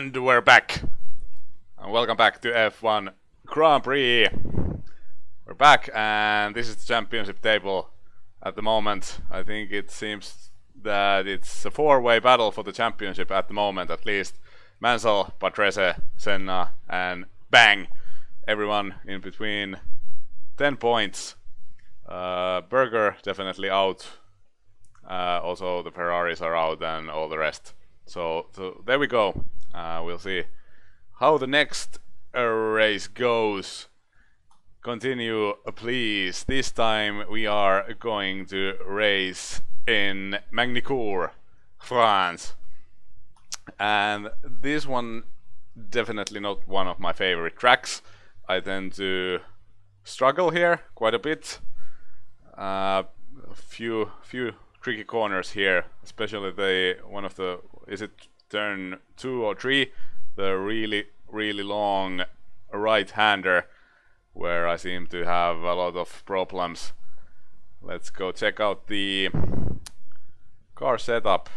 And we're back. And welcome back to F1 Grand Prix. We're back, and this is the championship table at the moment. I think it seems that it's a four-way battle for the championship at the moment, at least. Mansell, Patrese, Senna, and bang! Everyone in between 10 points. Berger definitely out. Also the Ferraris are out and all the rest. So there we go. We'll see how the next race goes. Continue, please. This time we are going to race in Magny-Cours, France. And this one definitely not one of my favorite tracks. I tend to struggle here quite a bit. A few tricky corners here, especially is it turn 2 or 3, the really long right-hander, where I seem to have a lot of problems. Let's go check out the car setup.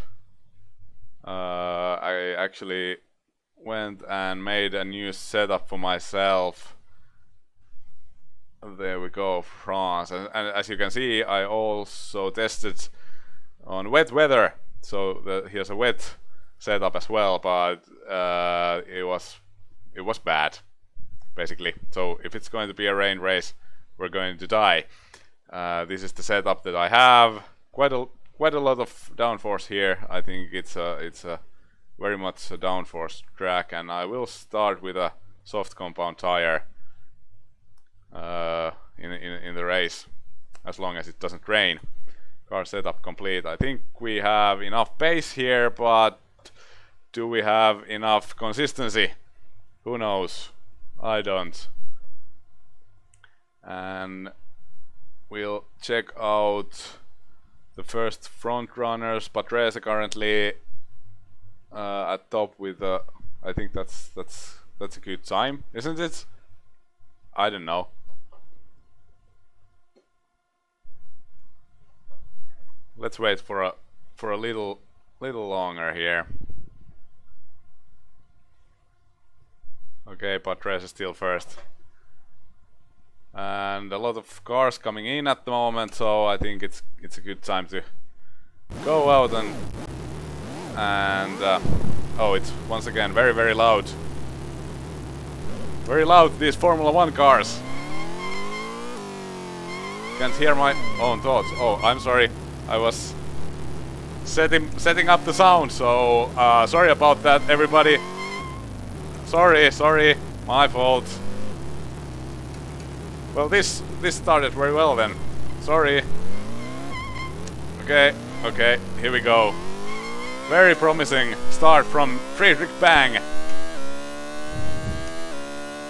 I actually went and made a new setup for myself. There we go, France. And as you can see, I also tested on wet weather. So here's a wet setup as well, but it was bad, basically. So if it's going to be a rain race, we're going to die. This is the setup that I have. Quite a lot of downforce here. I think it's a very much a downforce track, and I will start with a soft compound tire in the race, as long as it doesn't rain. Car setup complete. I think we have enough pace here, but do we have enough consistency? Who knows? I don't. And we'll check out the first front runners. Patrese currently at top with I think that's a good time, isn't it? I don't know. Let's wait for a little longer here. Okay, Patrese is still first. And a lot of cars coming in at the moment, so I think it's a good time to go out and oh, it's once again very loud. Very loud, these Formula 1 cars. Can't hear my own thoughts. Oh, I'm sorry. I was setting up the sound, so sorry about that, everybody. Sorry, my fault. Well, this started very well then. Sorry. Okay, here we go. Very promising start from Friedrich Bang.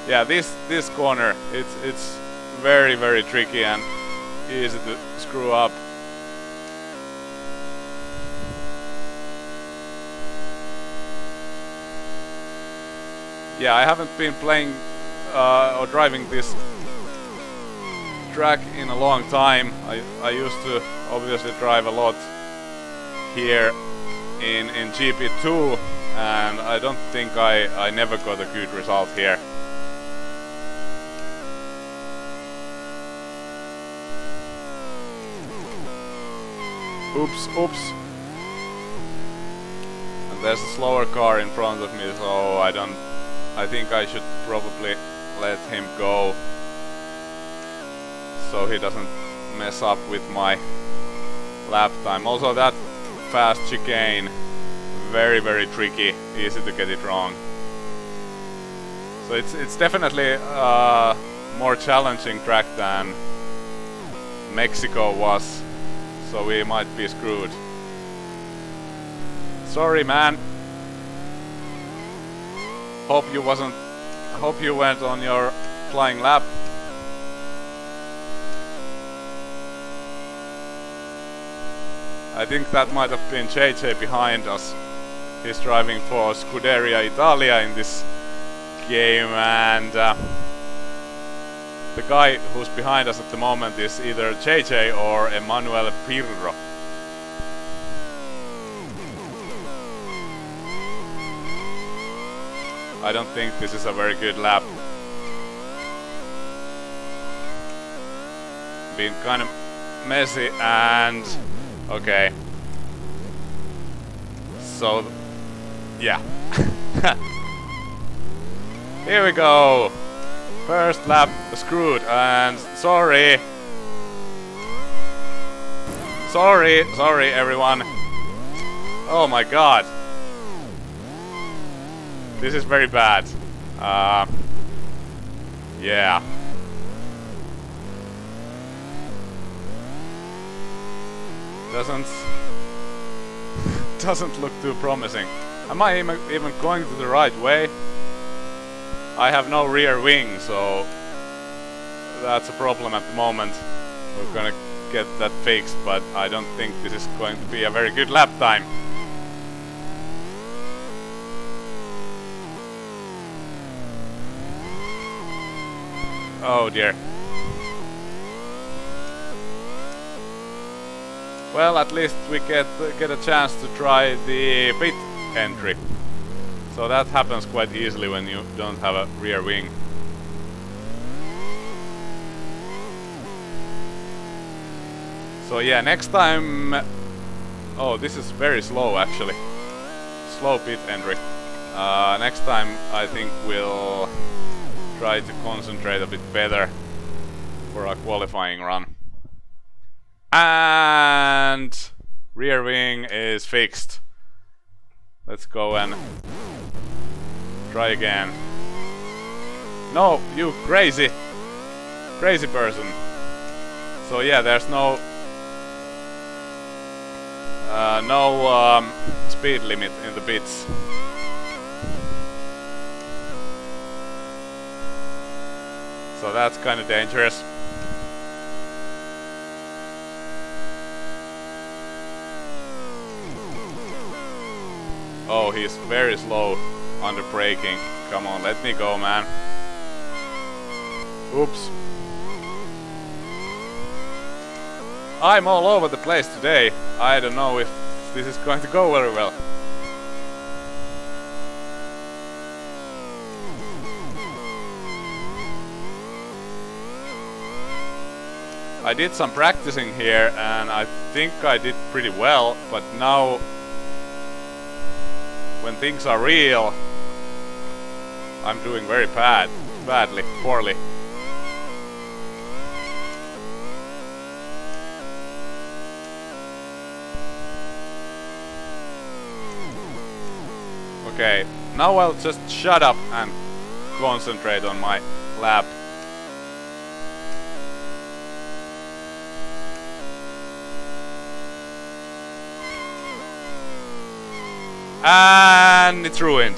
Yeah, this corner, it's very tricky and easy to screw up. Yeah, I haven't been playing or driving this track in a long time. I used to obviously drive a lot here in GP2, and I don't think I never got a good result here. Oops. And there's a slower car in front of me, so I think I should probably let him go, so he doesn't mess up with my lap time. Also, that fast chicane, very tricky, easy to get it wrong. So it's definitely a more challenging track than Mexico was, so we might be screwed. Sorry, man. Hope you went on your flying lap. I think that might have been JJ behind us. He's driving for Scuderia Italia in this game, and the guy who's behind us at the moment is either JJ or Emanuele Pirro. I don't think this is a very good lap. Been kind of messy and... okay. So... yeah. Here we go! First lap screwed and sorry! Sorry everyone! Oh my god! This is very bad. Yeah. Doesn't look too promising. Am I even going to the right way? I have no rear wing, so that's a problem at the moment. We're gonna get that fixed, but I don't think this is going to be a very good lap time. Oh dear. Well, at least we get a chance to try the pit entry. So that happens quite easily when you don't have a rear wing. So yeah, next time... oh, this is very slow actually. Slow pit entry. Next time I think we'll try to concentrate a bit better for a qualifying run. And rear wing is fixed. Let's go and try again. No, you crazy person. So yeah, there's no speed limit in the pits. So that's kind of dangerous. Oh, he's very slow under braking. Come on, let me go, man. Oops. I'm all over the place today. I don't know if this is going to go very well. I did some practicing here and I think I did pretty well, but now when things are real, I'm doing very poorly. Okay, now I'll just shut up and concentrate on my lap. And it's ruined.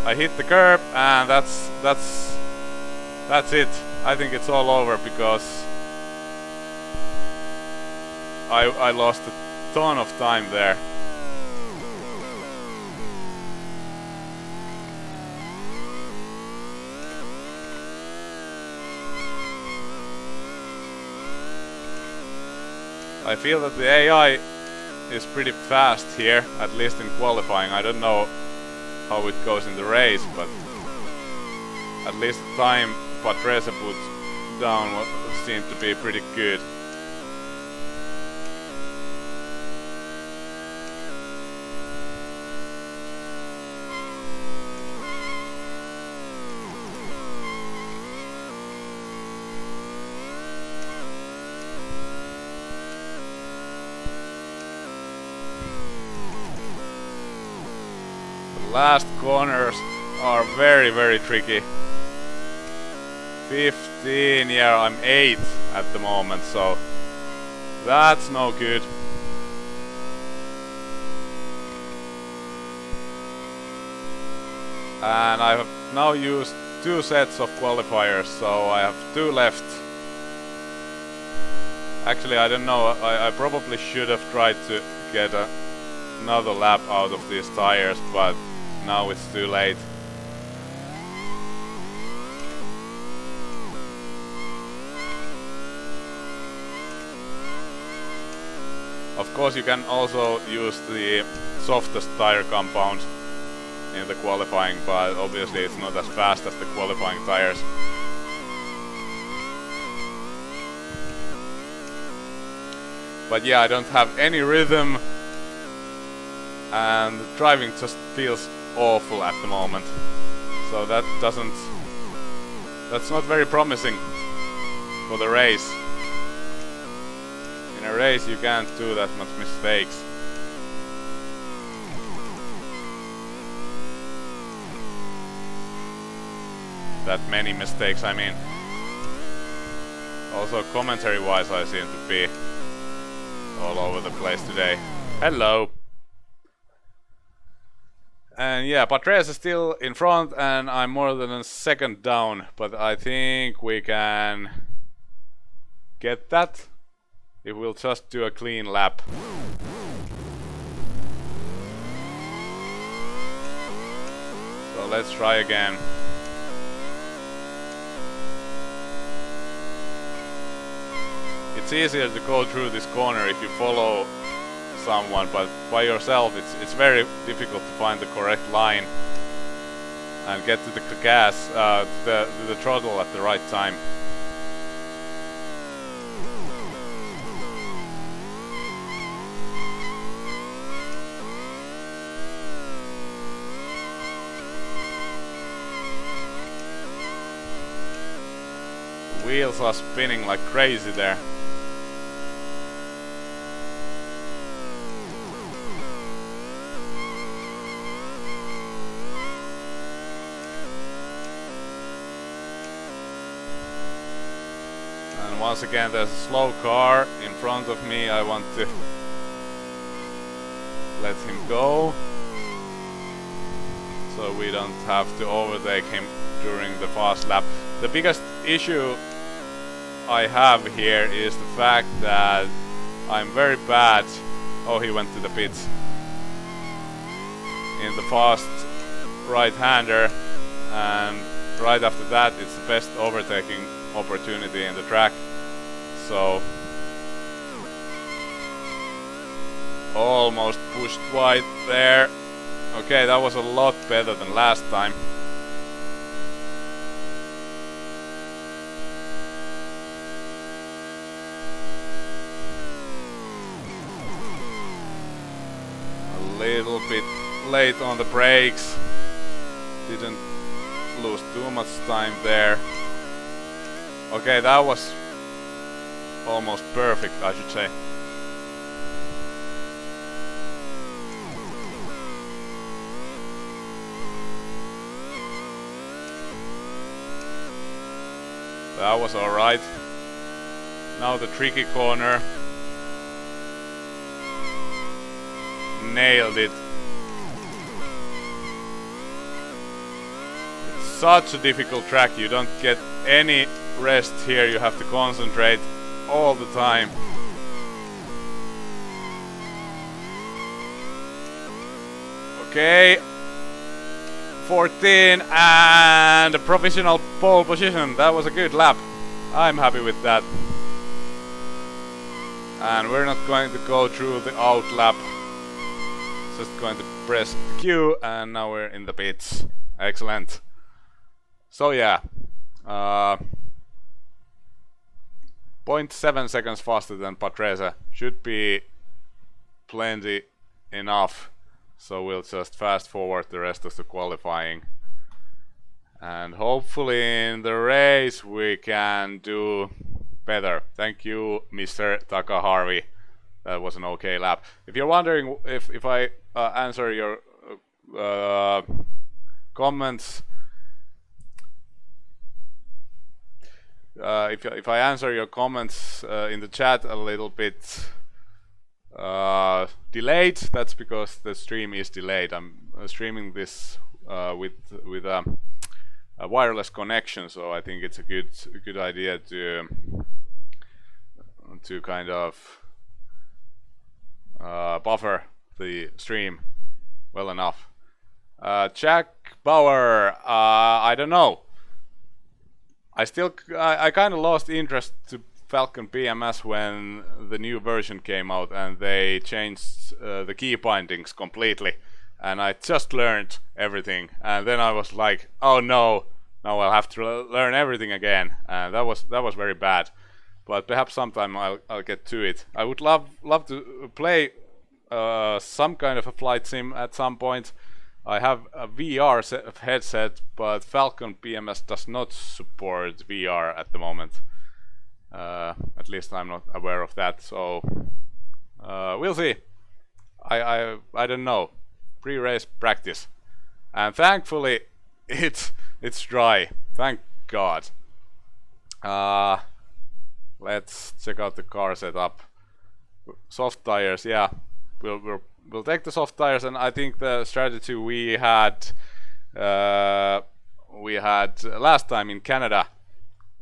I hit the curb and that's it. I think it's all over because I lost a ton of time there. I feel that the AI is pretty fast here, at least in qualifying. I don't know how it goes in the race, but at least the time Patrese put down seemed to be pretty good. Last corners are very tricky. 15, yeah, I'm 8th at the moment, so that's no good. And I have now used 2 sets of qualifiers, so I have 2 left. Actually, I don't know, I probably should have tried to get another lap out of these tires, but now it's too late. Of course you can also use the softest tire compound in the qualifying, but obviously it's not as fast as the qualifying tires. But yeah, I don't have any rhythm, and driving just feels awful at the moment. So that's not very promising for the race. In a race you can't do that much mistakes. That many mistakes, I mean. Also commentary wise I seem to be all over the place today. Hello! And yeah, Patrese is still in front and I'm more than a second down, but I think we can get that if we'll just do a clean lap. So let's try again. It's easier to go through this corner if you follow someone, but by yourself it's very difficult to find the correct line and get to the gas, to the throttle at the right time. The wheels are spinning like crazy there. Once again, there's a slow car in front of me. I want to let him go so we don't have to overtake him during the fast lap. The biggest issue I have here is the fact that I'm very bad. Oh, he went to the pits. In the fast right-hander, and right after that it's the best overtaking opportunity in the track. So almost pushed wide there. Okay, that was a lot better than last time. A little bit late on the brakes. Didn't lose too much time there. Okay, that was almost perfect, I should say. That was alright. Now the tricky corner. Nailed it. It's such a difficult track, you don't get any rest here, you have to concentrate all the time. Okay, 14 and a provisional pole position. That was a good lap. I'm happy with that. And we're not going to go through the out lap. Just going to press Q and now we're in the pits. Excellent. So yeah, 0.7 seconds faster than Patrese. Should be plenty enough. So we'll just fast forward the rest of the qualifying. And hopefully in the race we can do better. Thank you, Mr. Takaharu. That was an okay lap. If you're wondering if I answer your comments, if I answer your comments in the chat a little bit delayed, that's because the stream is delayed. I'm streaming this with a wireless connection, so I think it's a good idea to kind of buffer the stream well enough. Jack Bauer, I don't know. I kind of lost interest to Falcon PMS when the new version came out and they changed the key bindings completely. and I just learned everything, and then I was like, oh no, now I'll have to learn everything again, and that was very bad. But perhaps sometime I'll get to it. I would love to play some kind of a flight sim at some point. I have a VR headset, but Falcon PMS does not support VR at the moment. At least I'm not aware of that, so we'll see. I don't know. Pre-race practice, and thankfully it's dry. Thank God. Let's check out the car setup. Soft tires, yeah. We'll take the soft tires, and I think the strategy we had last time in Canada,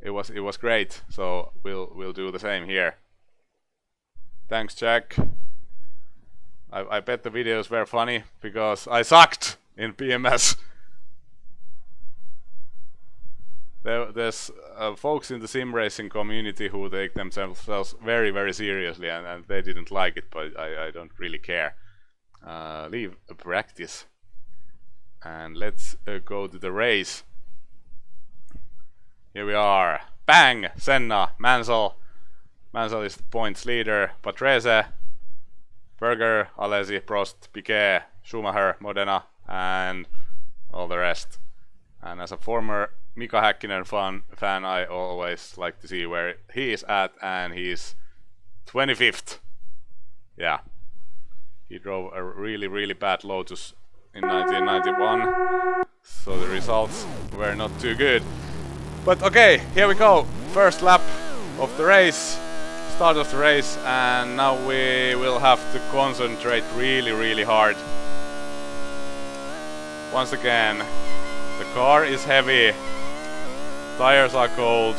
it was great. So we'll do the same here. Thanks, Jack. I bet the videos were funny because I sucked in PMS. There's folks in the sim racing community who take themselves very, very seriously, and they didn't like it, but I don't really care. Leave a practice, and let's go to the race. Here we are. Bang! Senna, Mansell. Mansell is the points leader. Patrese, Berger, Alesi, Prost, Piquet, Schumacher, Modena, and all the rest. And as a former Mika Häkkinen fan, I always like to see where he is at, and he's 25th. Yeah. He drove a really, really bad Lotus in 1991, so the results were not too good. But okay, here we go. First lap of the race, start of the race, and now we will have to concentrate really, really hard. Once again, the car is heavy, tires are cold.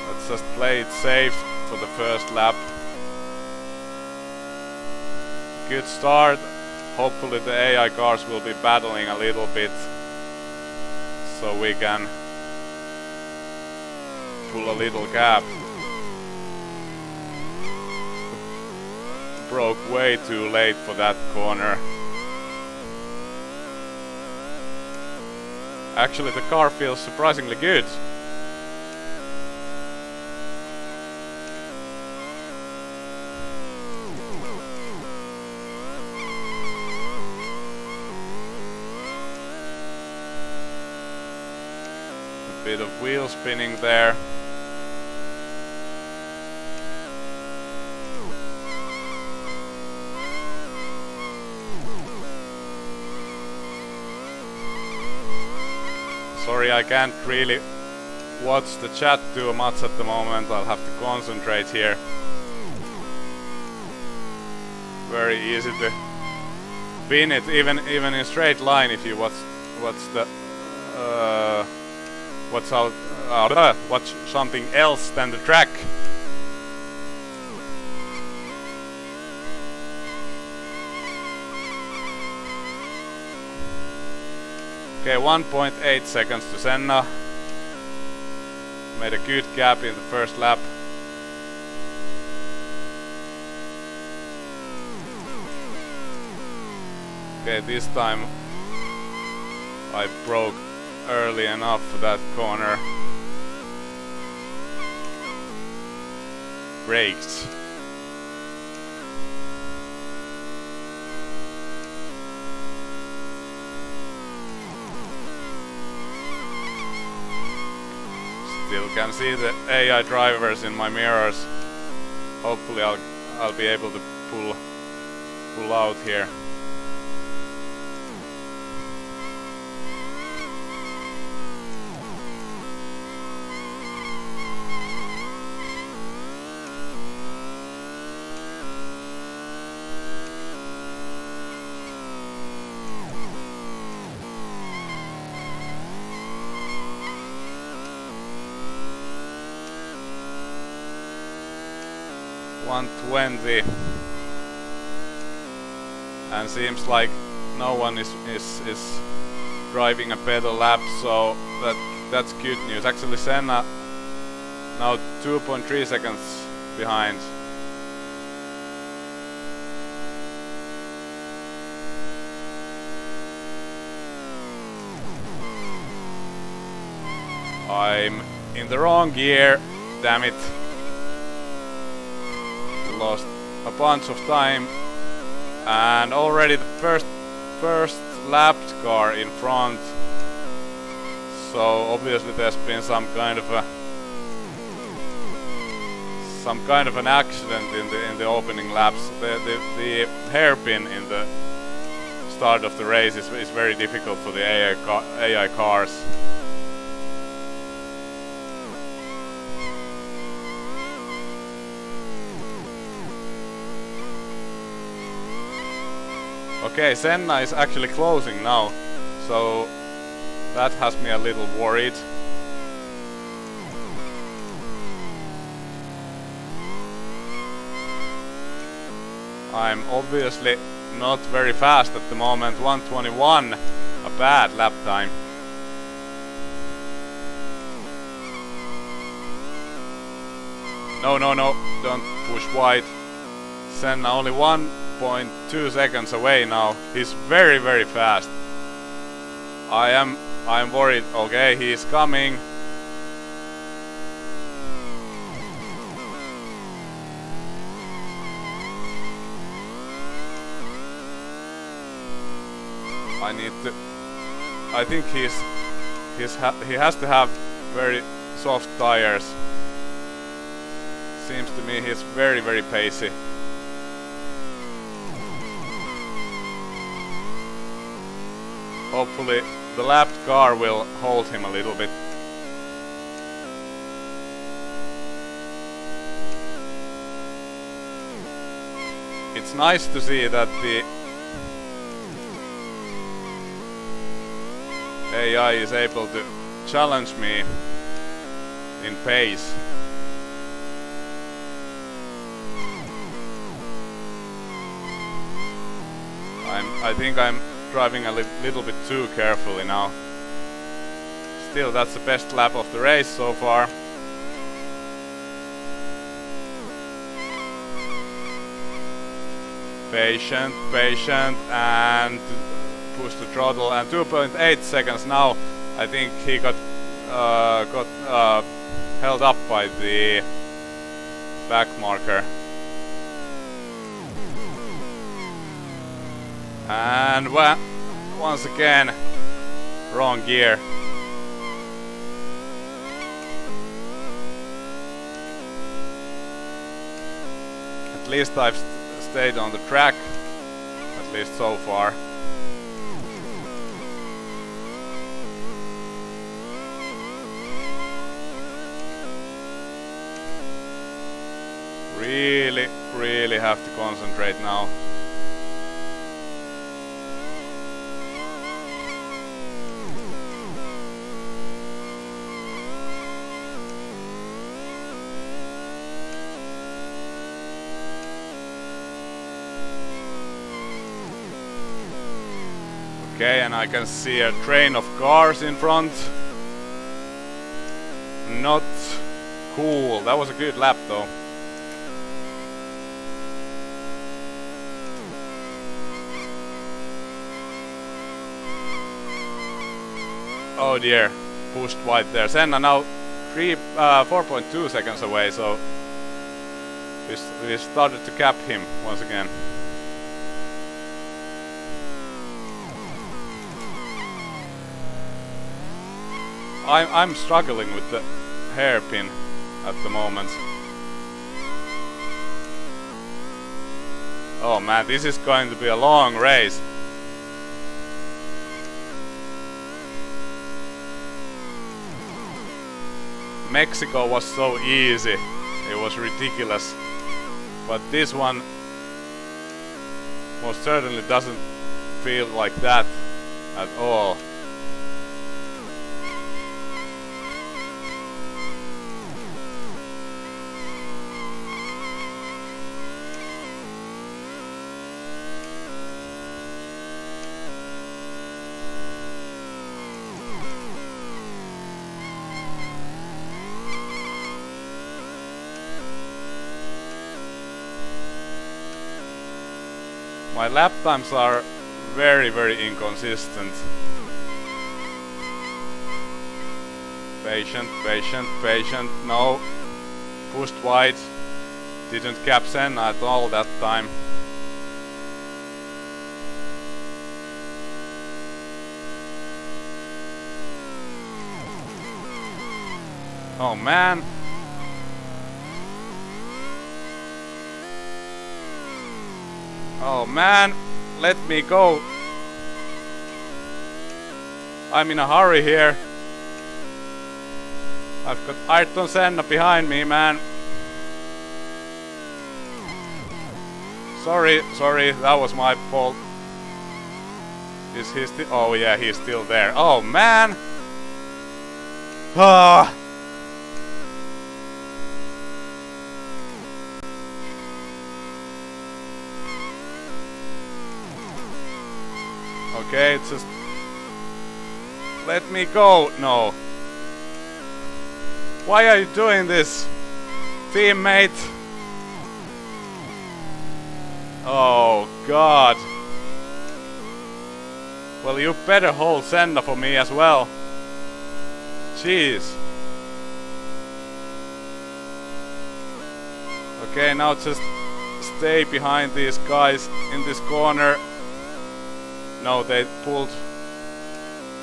Let's just play it safe for the first lap. Good start. Hopefully the AI cars will be battling a little bit, so we can pull a little gap. Broke way too late for that corner. Actually, the car feels surprisingly good. A bit of wheel spinning there. Sorry, I can't really watch the chat too much at the moment. I'll have to concentrate here. Very easy to win it, even in straight line. If you watch the watch something else than the track. Okay, 1.8 seconds to Senna. Made a good gap in the first lap. Okay, this time I broke early enough for that corner. Brakes. Still can see the AI drivers in my mirrors. Hopefully I'll be able to pull out here. .120, and seems like no one is driving a better lap, so that's good news. Actually, Senna now 2.3 seconds behind. I'm in the wrong gear, damn it. Lost a bunch of time, and already the first lapped car in front. So obviously there's been some kind of an accident in the opening laps. The hairpin in the start of the race is very difficult for the AI cars. Okay, Senna is actually closing now, so that has me a little worried. I'm obviously not very fast at the moment, 1:21, a bad lap time. No, don't push wide. Senna only 1.2 seconds away now. He's very, very fast. I'm worried. Okay, he's coming. I think he has to have very soft tires. Seems to me he's very, very pacey. Hopefully the lapped car will hold him a little bit. It's nice to see that the AI is able to challenge me in pace. I think I'm driving a little bit too carefully now. Still, that's the best lap of the race so far. Patient, and push the throttle, and 2.8 seconds now. I think he got held up by the back marker. And once again, wrong gear. At least I've stayed on the track, at least so far. Really have to concentrate now. Okay, and I can see a train of cars in front. Not cool. That was a good lap though. Oh dear, pushed wide there. Senna now 4.2 seconds away, so we started to cap him once again. I'm struggling with the hairpin at the moment. Oh man, this is going to be a long race. Mexico was so easy, it was ridiculous. But this one most certainly doesn't feel like that at all. My lap times are very, very inconsistent. Patient, patient, patient. No. Pushed wide. Didn't cap Senna at all that time. Oh man. Oh man, let me go. I'm in a hurry here. I've got Ayrton Senna behind me, man. Sorry, that was my fault. Is he still? Oh yeah, he's still there. Oh man! Ah! Okay, just let me go. No. Why are you doing this, teammate? Oh God. Well, you better hold Senna for me as well. Jeez. Okay, now just stay behind these guys in this corner. No, they pulled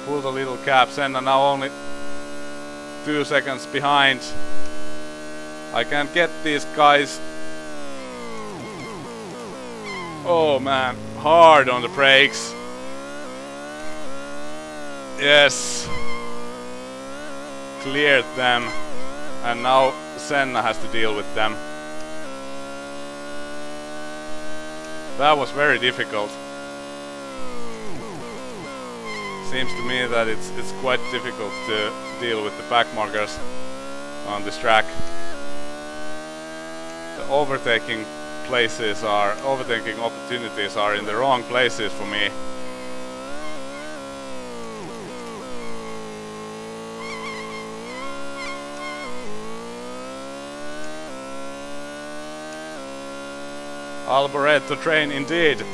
a little cap. Senna now only 2 seconds behind. I can get these guys. Oh man, hard on the brakes. Yes. Cleared them. And now Senna has to deal with them. That was very difficult. Seems to me that it's quite difficult to deal with the back markers on this track. The overtaking opportunities are in the wrong places for me. Alboreto train indeed.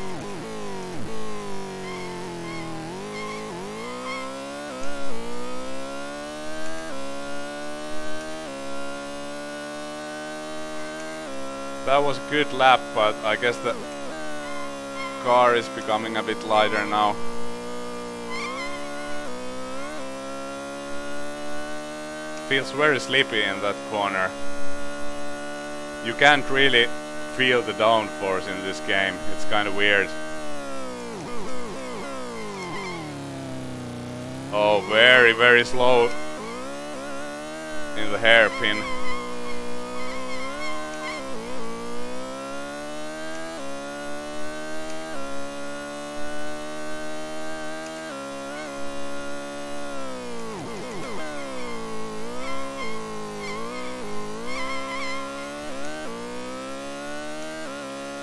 That was a good lap, but I guess the car is becoming a bit lighter now. Feels very sleepy in that corner. You can't really feel the downforce in this game. It's kind of weird. Oh, very, very slow in the hairpin.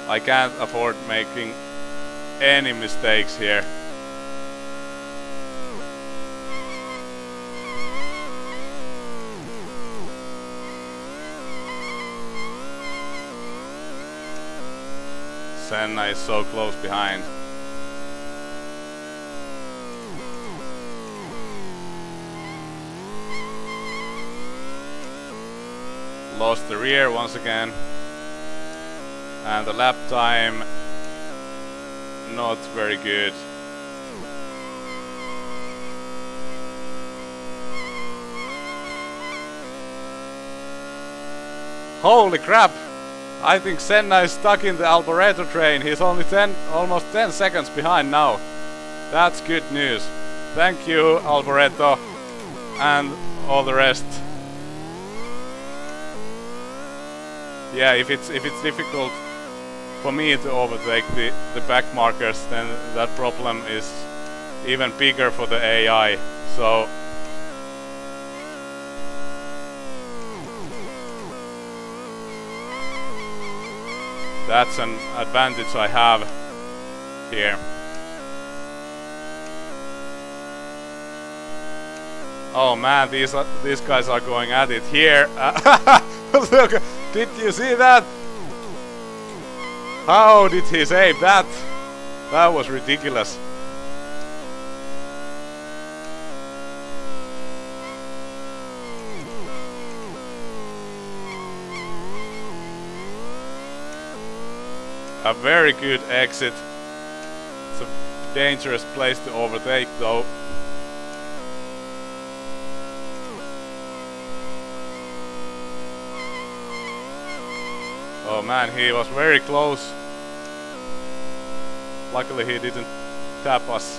I can't afford making any mistakes here. Senna is so close behind. Lost the rear once again. And the lap time not very good. Holy crap! I think Senna is stuck in the Alboreto train. He's only almost 10 seconds behind now. That's good news. Thank you, Alboreto, and all the rest. Yeah, if it's difficult for me to overtake the back markers, then that problem is even bigger for the AI. So that's an advantage I have here. Oh man, these guys are going at it here. Look, did you see that? How did he save that? That was ridiculous. A very good exit. It's a dangerous place to overtake though. Oh man, he was very close. Luckily he didn't tap us.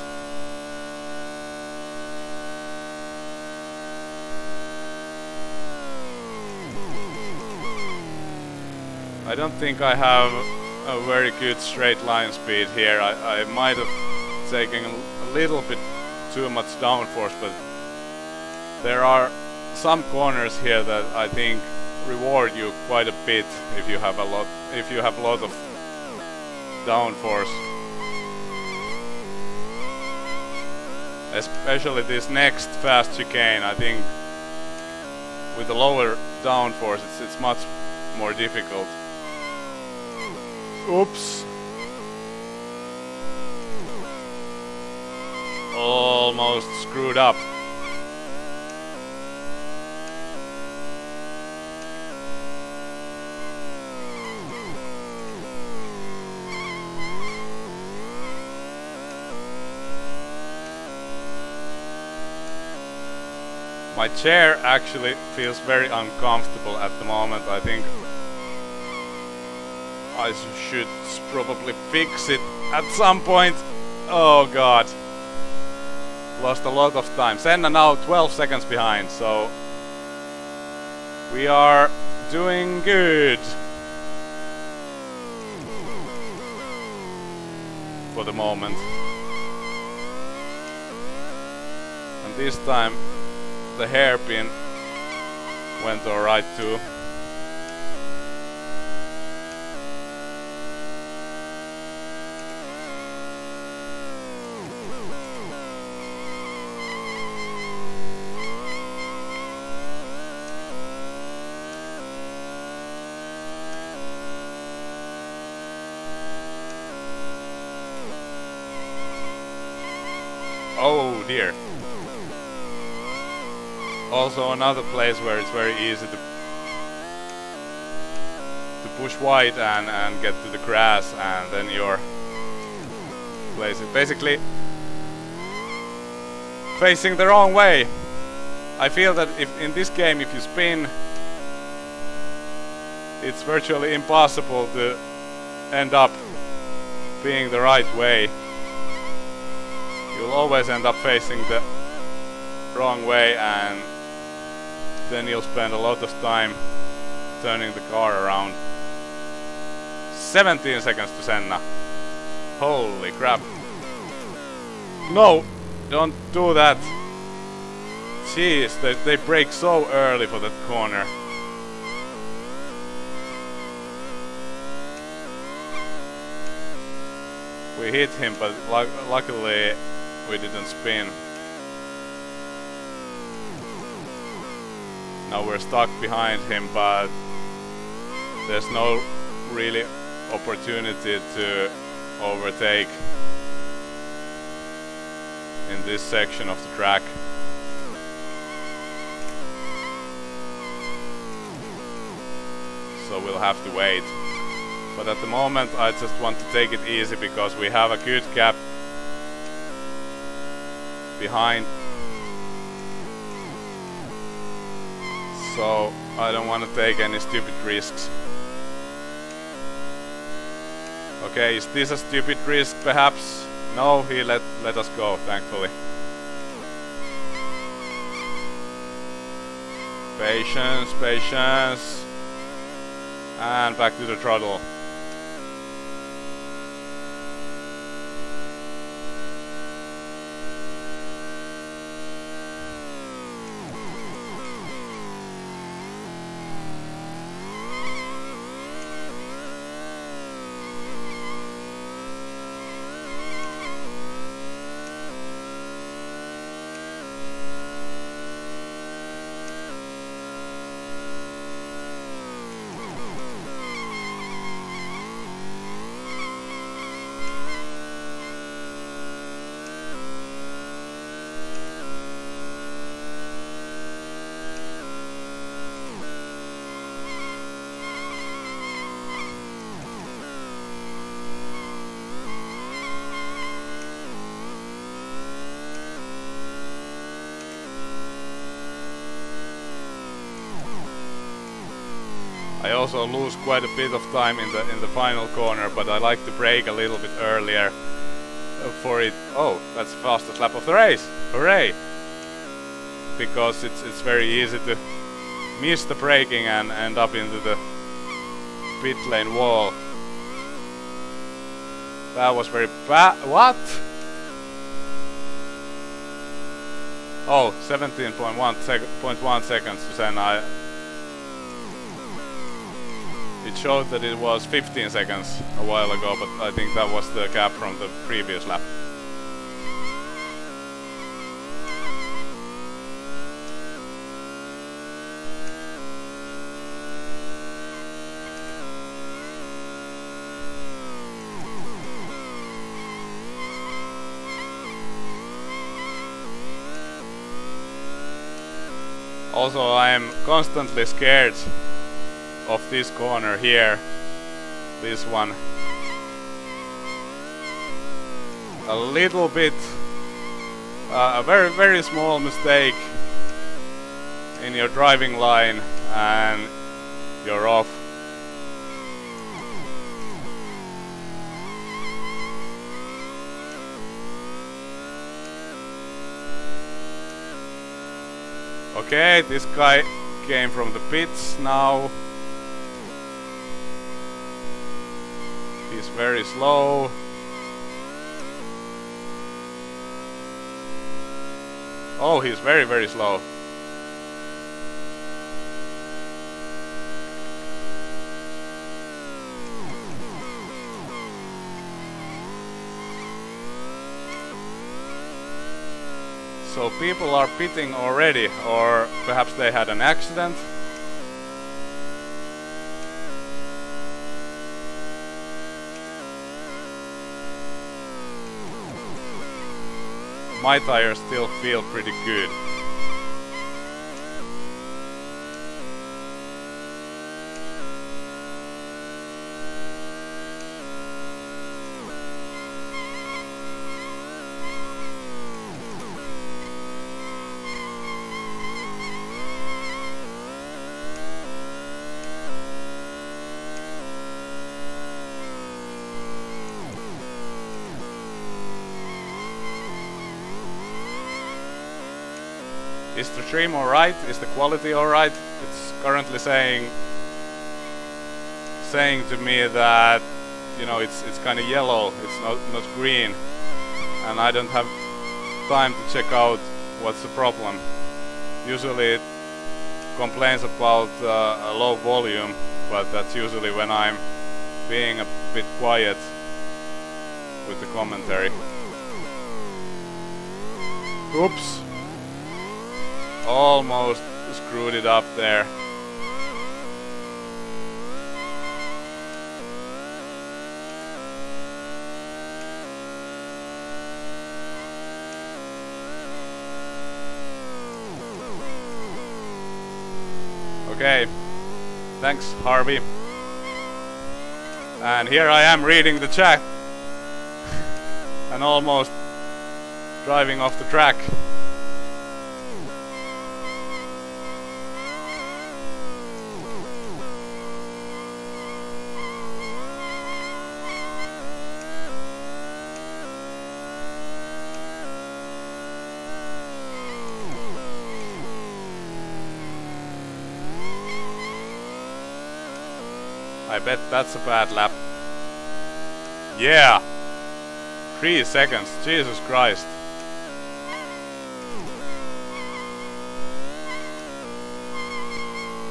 I don't think I have a very good straight line speed here. I might have taken a little bit too much downforce, but there are some corners here that I think reward you quite a bit if you have a lot of downforce. Especially this next fast chicane, I think with the lower downforce it's much more difficult. Oops. Almost screwed up. My chair actually feels very uncomfortable at the moment. I think I should probably fix it at some point. Oh god. Lost a lot of time. Senna now 12 seconds behind, so we are doing good for the moment. And this time the hairpin went alright too. Oh dear. Also another place where it's very easy to push wide and get to the grass, and then your place is basically facing the wrong way. I feel that if in this game if you spin, it's virtually impossible to end up being the right way. You'll always end up facing the wrong way, and then you'll spend a lot of time turning the car around. 17 seconds to Senna. Holy crap. No, don't do that. Jeez, they brake so early for that corner. We hit him, but luckily we didn't spin. Now we're stuck behind him, but there's no really opportunity to overtake in this section of the track. So we'll have to wait. But at the moment I just want to take it easy because we have a good gap behind. So I don't want to take any stupid risks. Okay, is this a stupid risk perhaps? No, he let us go, thankfully. Patience, patience. And back to the throttle. I also lose quite a bit of time in the final corner, but I like to brake a little bit earlier for it. Oh, that's the fastest lap of the race! Hooray! Because it's very easy to miss the braking and end up into the pit lane wall. That was very bad. What? Oh, 17.1 seconds to Senna. It showed that it was 15 seconds a while ago, but I think that was the gap from the previous lap. Also, I am constantly scared of this corner here. This one. A little bit, a very small mistake in your driving line and you're off. Okay, this guy came from the pits now. He's very slow. Oh, he's very slow. So people are pitting already, or perhaps they had an accident. My tires still feel pretty good. Is the trim alright? Is the quality alright? It's currently saying to me that, you know, it's kind of yellow, it's not green, and I don't have time to check out what's the problem. Usually it complains about a low volume, but that's usually when I'm being a bit quiet with the commentary. Oops! Almost screwed it up there. Okay, thanks Harvey. And here I am reading the chat and almost driving off the track. I bet that's a bad lap. Yeah! 3 seconds, Jesus Christ.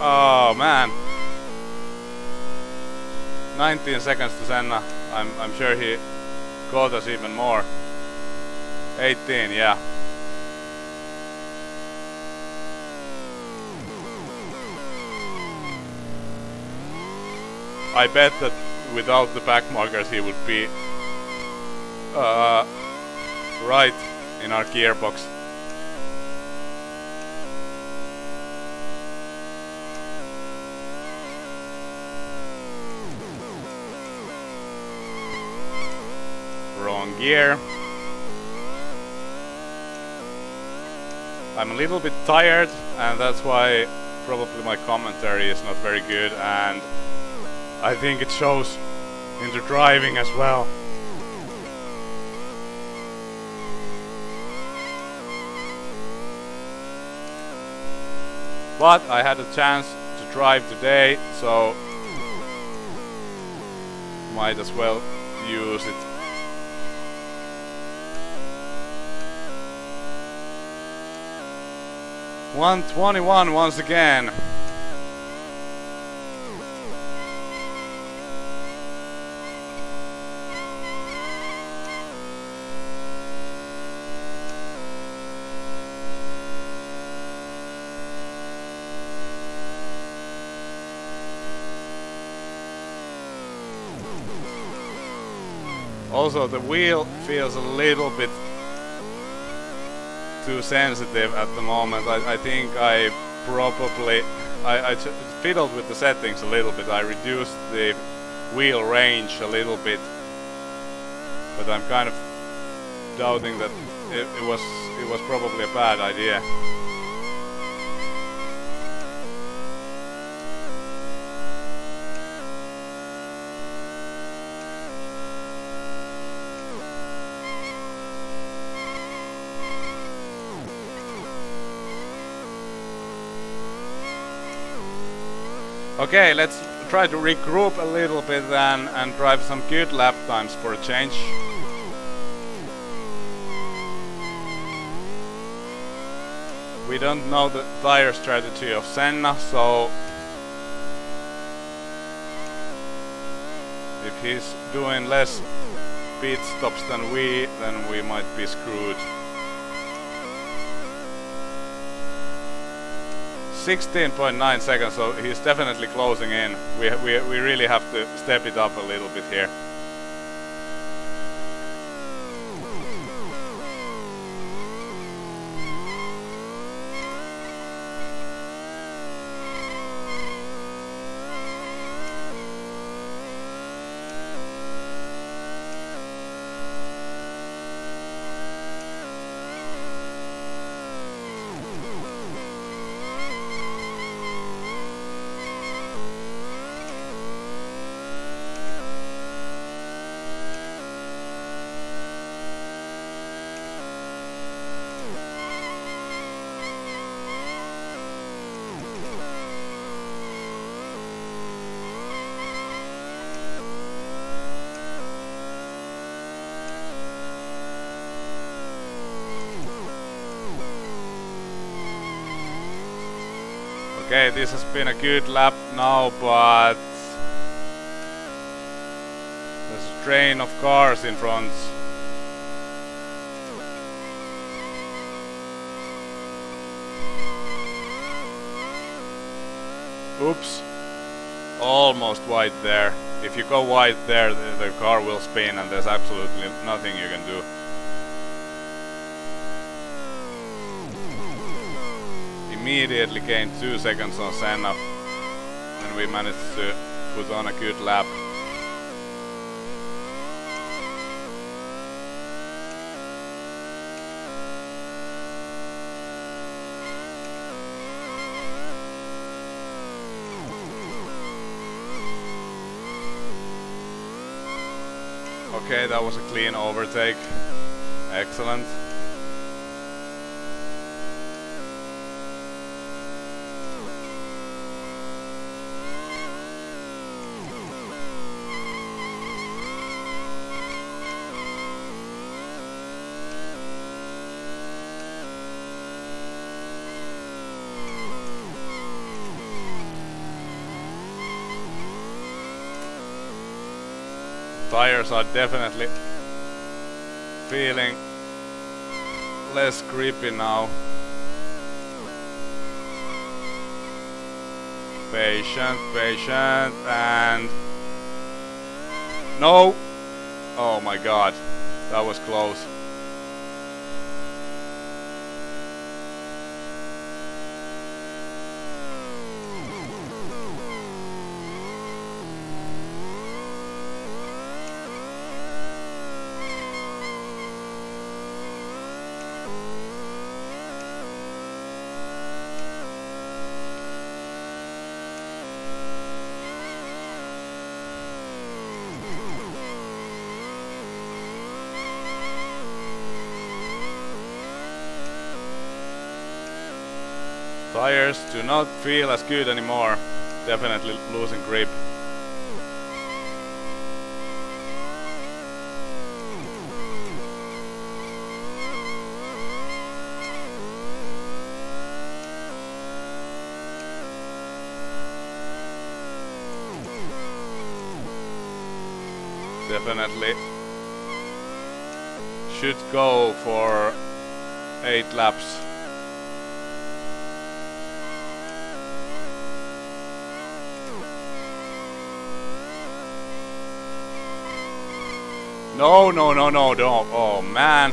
Oh man. 19 seconds to Senna. I'm sure he caught us even more. 18, yeah. I bet that without the back markers he would be right in our gearbox. Wrong gear. I'm a little bit tired, and that's why probably my commentary is not very good, and I think it shows in the driving as well. But I had a chance to drive today, so might as well use it. $121 once again. Also, the wheel feels a little bit too sensitive at the moment. I think I probably I fiddled with the settings a little bit. I reduced the wheel range a little bit, but I'm kind of doubting that it was probably a bad idea. Okay, let's try to regroup a little bit and drive some good lap times for a change. We don't know the tire strategy of Senna, so if he's doing less pit stops than we, then we might be screwed. 16.9 seconds, so he's definitely closing in. We really have to step it up a little bit here. Okay, this has been a good lap now, but there's a train of cars in front. Oops, almost wide there. If you go wide there, the car will spin and there's absolutely nothing you can do. Immediately gained 2 seconds on Senna, and we managed to put on a good lap. Okay, that was a clean overtake. Excellent. Tires are definitely feeling less grippy now. Patient, patient, and no! Oh my god, that was close. Tires do not feel as good anymore. Definitely losing grip. Definitely should go for 8 laps. No, oh man.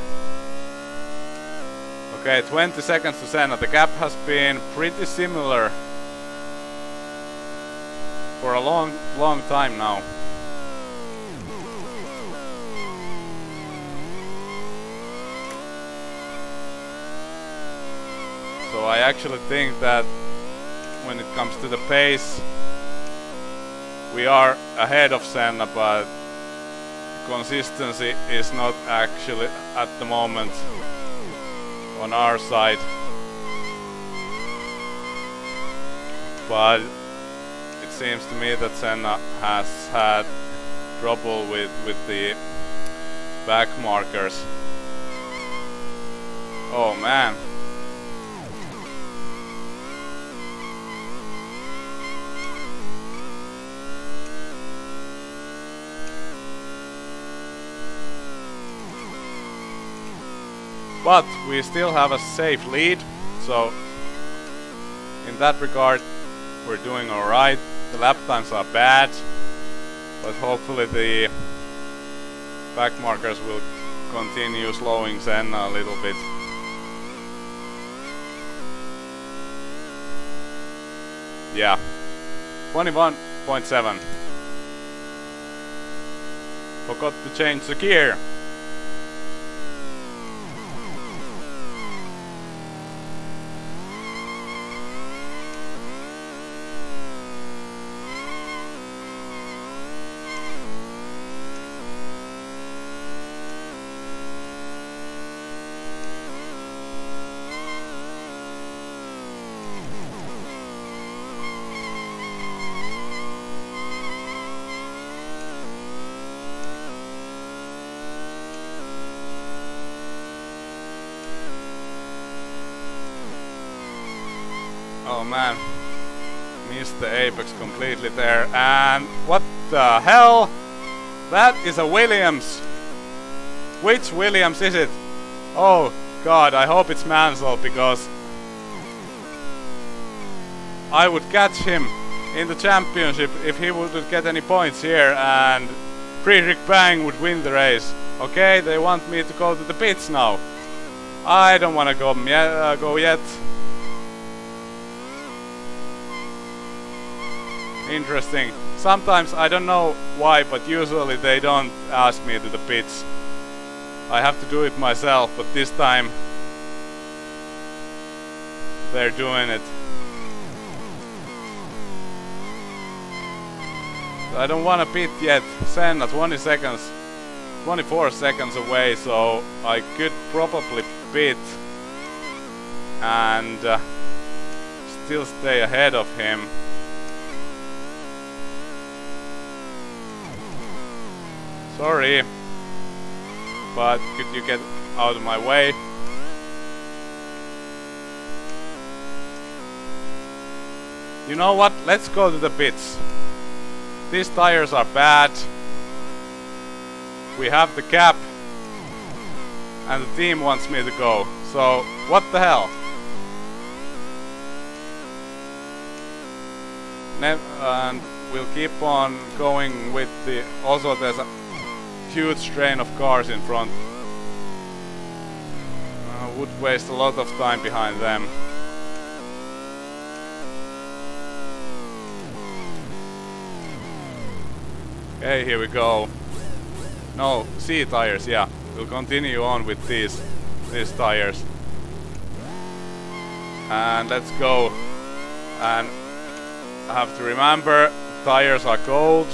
Okay, 20 seconds to Senna. The gap has been pretty similar for a long time now. So I actually think that when it comes to the pace, we are ahead of Senna, but consistency is not actually at the moment on our side. But it seems to me that Senna has had trouble with the back markers. Oh man. But we still have a safe lead, so in that regard we're doing alright. The lap times are bad, but hopefully the back markers will continue slowing Senna a little bit. Yeah, 21.7. Forgot to change the gear. Oh man, missed the apex completely there, and what the hell? That is a Williams. Which Williams is it? Oh god, I hope it's Mansell, because I would catch him in the championship if he wouldn't get any points here, and Friedrich Bang would win the race. Okay, they want me to go to the pits now. I don't want to go yet. Interesting. Sometimes I don't know why, but usually they don't ask me to the pits. I have to do it myself, but this time they're doing it. I don't want to pit yet. Senna 20 seconds, 24 seconds away, so I could probably pit and still stay ahead of him. Sorry, but could you get out of my way? You know what? Let's go to the pits. These tires are bad. We have the cap, and the team wants me to go. So, what the hell? And we'll keep on going with the... Also, there's a huge train of cars in front. Would waste a lot of time behind them. Okay, here we go. No, C tires, yeah. We'll continue on with these tires. And let's go. And I have to remember, tires are cold.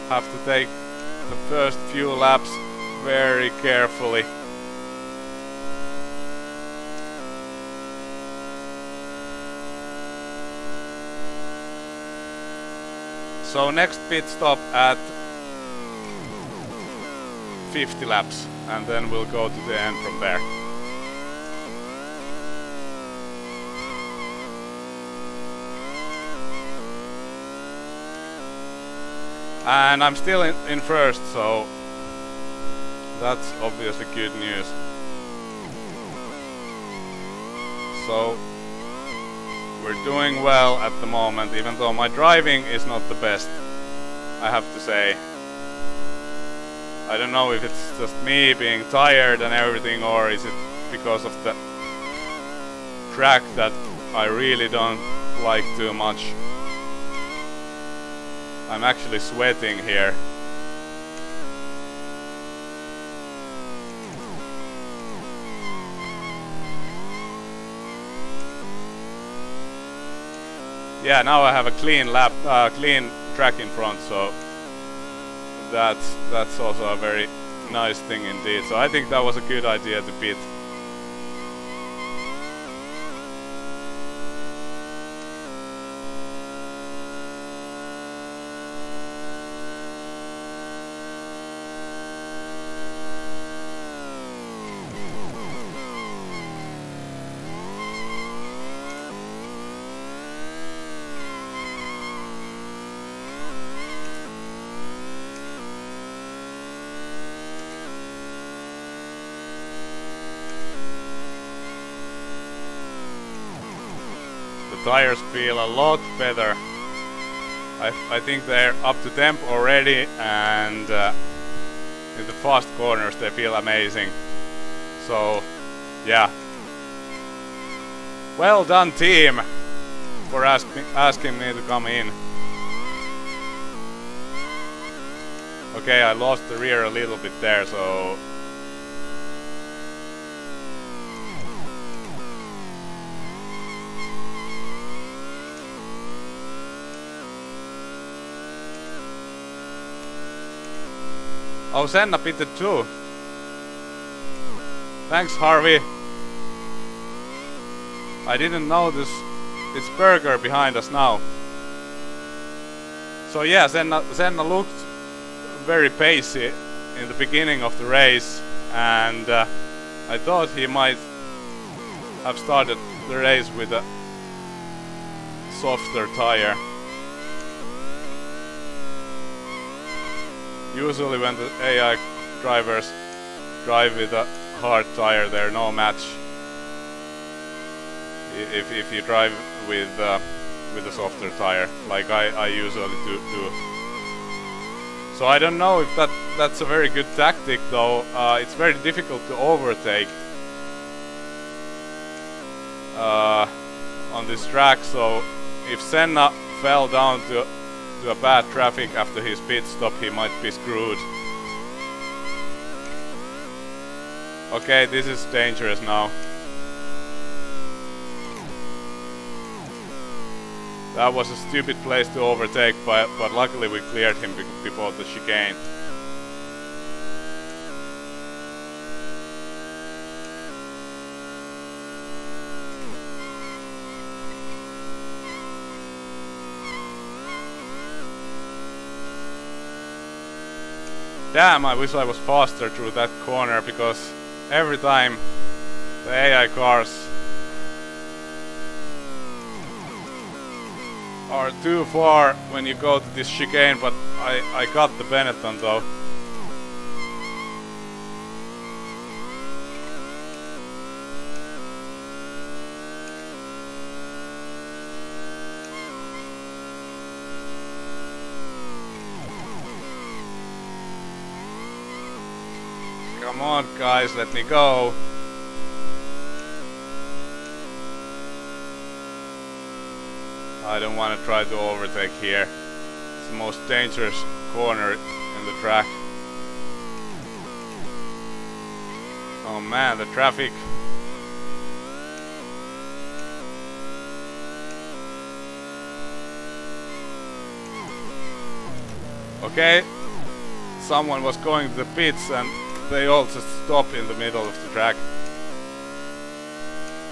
Have to take the first few laps very carefully. So next pit stop at 50 laps, and then we'll go to the end from there. And I'm still in first, so that's obviously good news. So we're doing well at the moment, even though my driving is not the best, I have to say. I don't know if it's just me being tired and everything, or is it because of the track that I really don't like too much. I'm actually sweating here. Yeah, now I have a clean clean track in front, so that's also a very nice thing indeed. So I think that was a good idea to pit. Tires feel a lot better. I think they're up to temp already, and in the fast corners they feel amazing. So yeah, well done team for asking me to come in. Okay, I lost the rear a little bit there, so oh, Senna pitted too. Thanks, Harvey. I didn't notice it's Berger behind us now. So yeah, Senna looked very pacey in the beginning of the race, and I thought he might have started the race with a softer tire. Usually when the AI drivers drive with a hard tire, they're no match if you drive with a softer tire, like I usually do. So I don't know if that's a very good tactic, though. It's very difficult to overtake on this track, so if Senna fell down to a bad traffic after his pit stop, he might be screwed. Okay, this is dangerous now. That was a stupid place to overtake, but luckily we cleared him before the chicane. Damn, I wish I was faster through that corner, because every time the AI cars are too far when you go to this chicane, but I got the Benetton though. Come on guys, let me go. I don't want to try to overtake here. It's the most dangerous corner in the track. Oh man, the traffic. Okay, someone was going to the pits and they all just stopped in the middle of the track.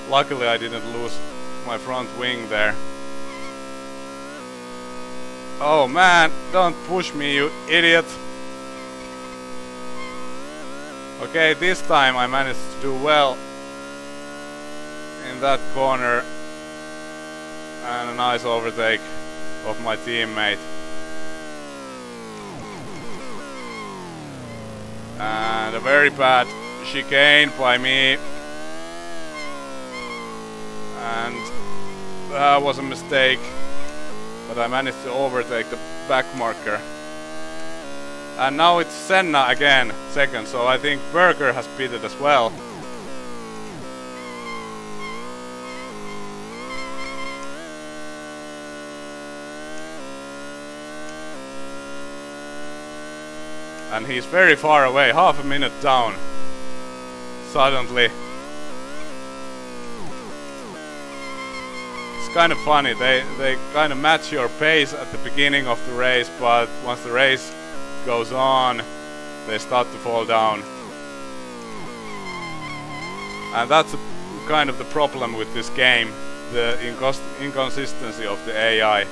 Luckily I didn't lose my front wing there. Oh man, don't push me, you idiot. Okay, this time I managed to do well in that corner. And a nice overtake of my teammate. And a very bad chicane by me. And that was a mistake. But I managed to overtake the back marker. And now it's Senna again, second. So I think Berger has pitted as well. And he's very far away, half a minute down. Suddenly. It's kind of funny, they kind of match your pace at the beginning of the race, but once the race goes on, they start to fall down. And that's kind of the problem with this game, the inconsistency of the AI.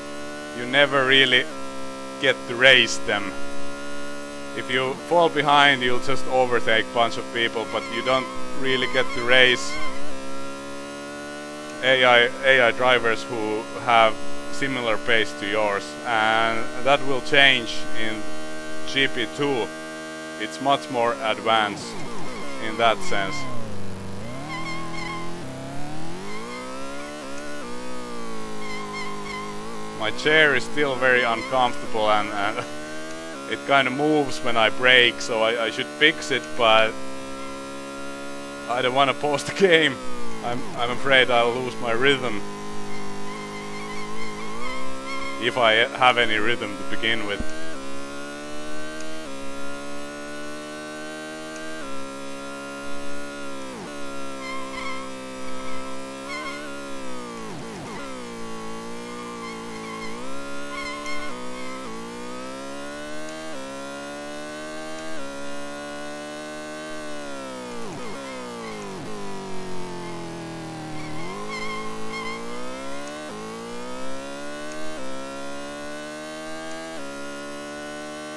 You never really get to race them. If you fall behind, you'll just overtake a bunch of people, but you don't really get to race AI drivers who have similar pace to yours. And that will change in GP2. It's much more advanced in that sense. My chair is still very uncomfortable and it kind of moves when I brake, so I should fix it, but I don't want to pause the game. I'm afraid I'll lose my rhythm. If I have any rhythm to begin with.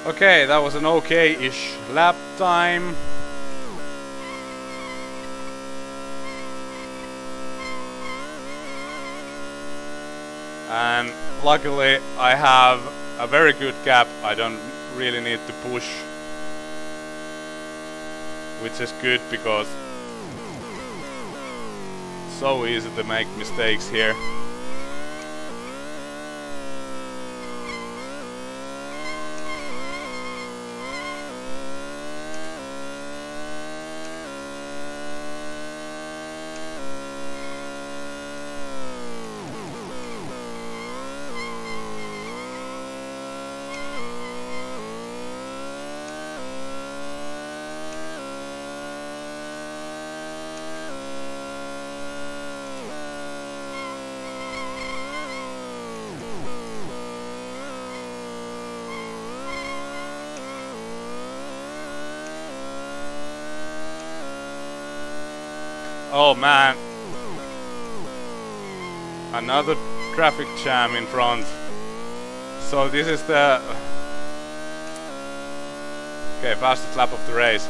Okay, that was an okay-ish lap time. And luckily I have a very good gap. I don't really need to push, which is good because it's so easy to make mistakes here. Oh man, another traffic jam in front. So this is the fastest lap of the race.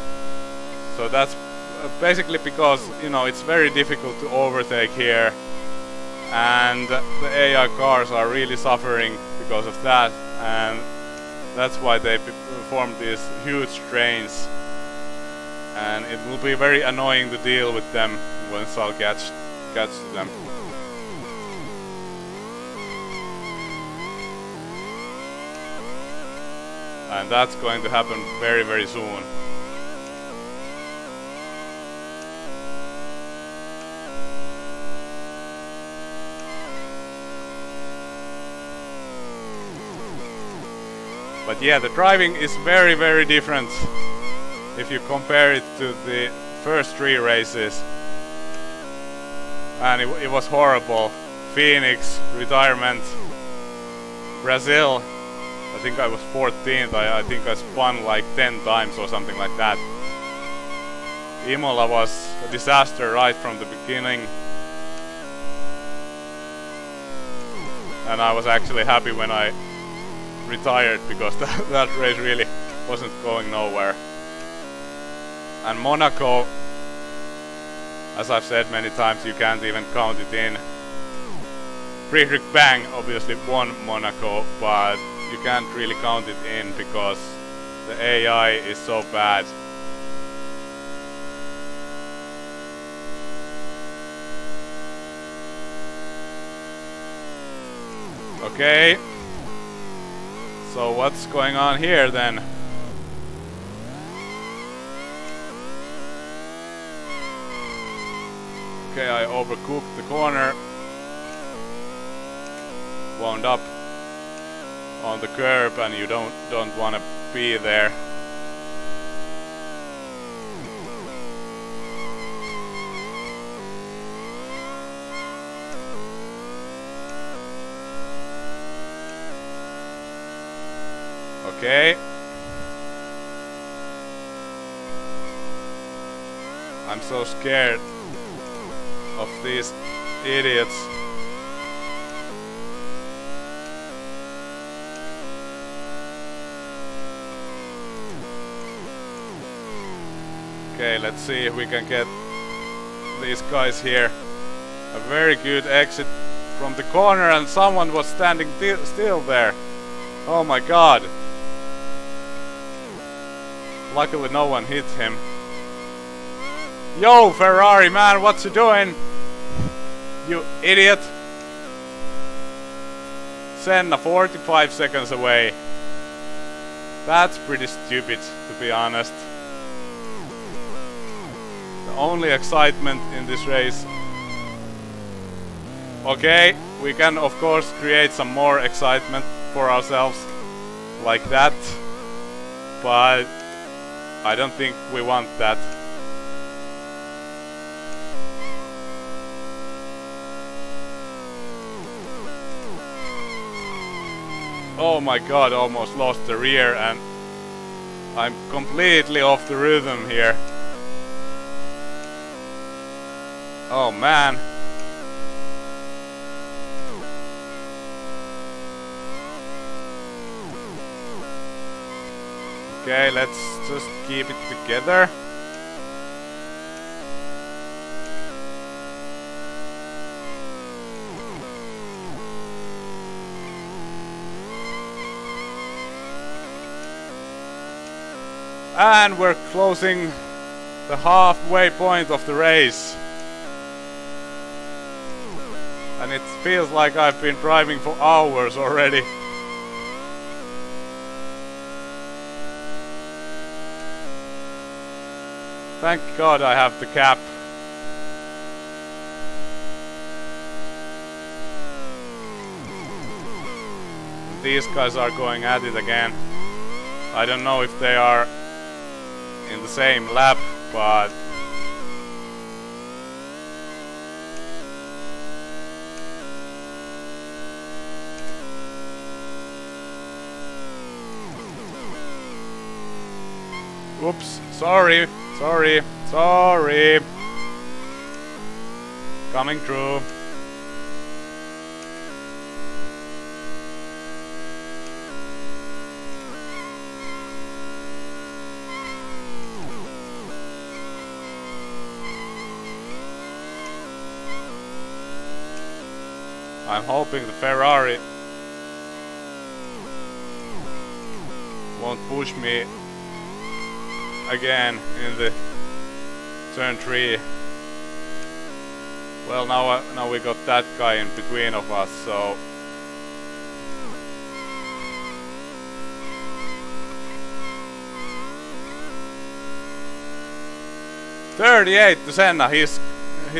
So that's basically because, you know, it's very difficult to overtake here, and the AI cars are really suffering because of that, and that's why they formed these huge trains. And it will be very annoying to deal with them once I'll catch them. And that's going to happen very, very soon. But yeah, the driving is very, very different if you compare it to the first 3 races. And it was horrible. Phoenix, retirement, Brazil, I think I was 14th, I think I spun like 10 times or something like that. Imola was a disaster right from the beginning. And I was actually happy when I retired because that race really wasn't going nowhere. And Monaco, as I've said many times, you can't even count it in. Friedrich Bang obviously won Monaco, but you can't really count it in because the AI is so bad. Okay. So what's going on here then? Okay, I overcooked the corner. Wound up on the curb and you don't want to be there. Okay. I'm so scared of these idiots. Okay, let's see if we can get these guys here. A very good exit from the corner and someone was standing still there. Oh my god. Luckily no one hit him. Yo, Ferrari man, what you doing? You idiot. Senna 45 seconds away. That's pretty stupid, to be honest. The only excitement in this race. Okay, we can of course create some more excitement for ourselves like that, but I don't think we want that. Oh my god, almost lost the rear and I'm completely off the rhythm here. Oh man. Okay, let's just keep it together. And we're closing the halfway point of the race. And it feels like I've been driving for hours already. Thank God I have the cap. These guys are going at it again. I don't know if they are in the same lap, but oops, sorry. Coming through. I'm hoping the Ferrari won't push me again in the turn 3. Well, now we got that guy in between of us, so .38 to Senna. He's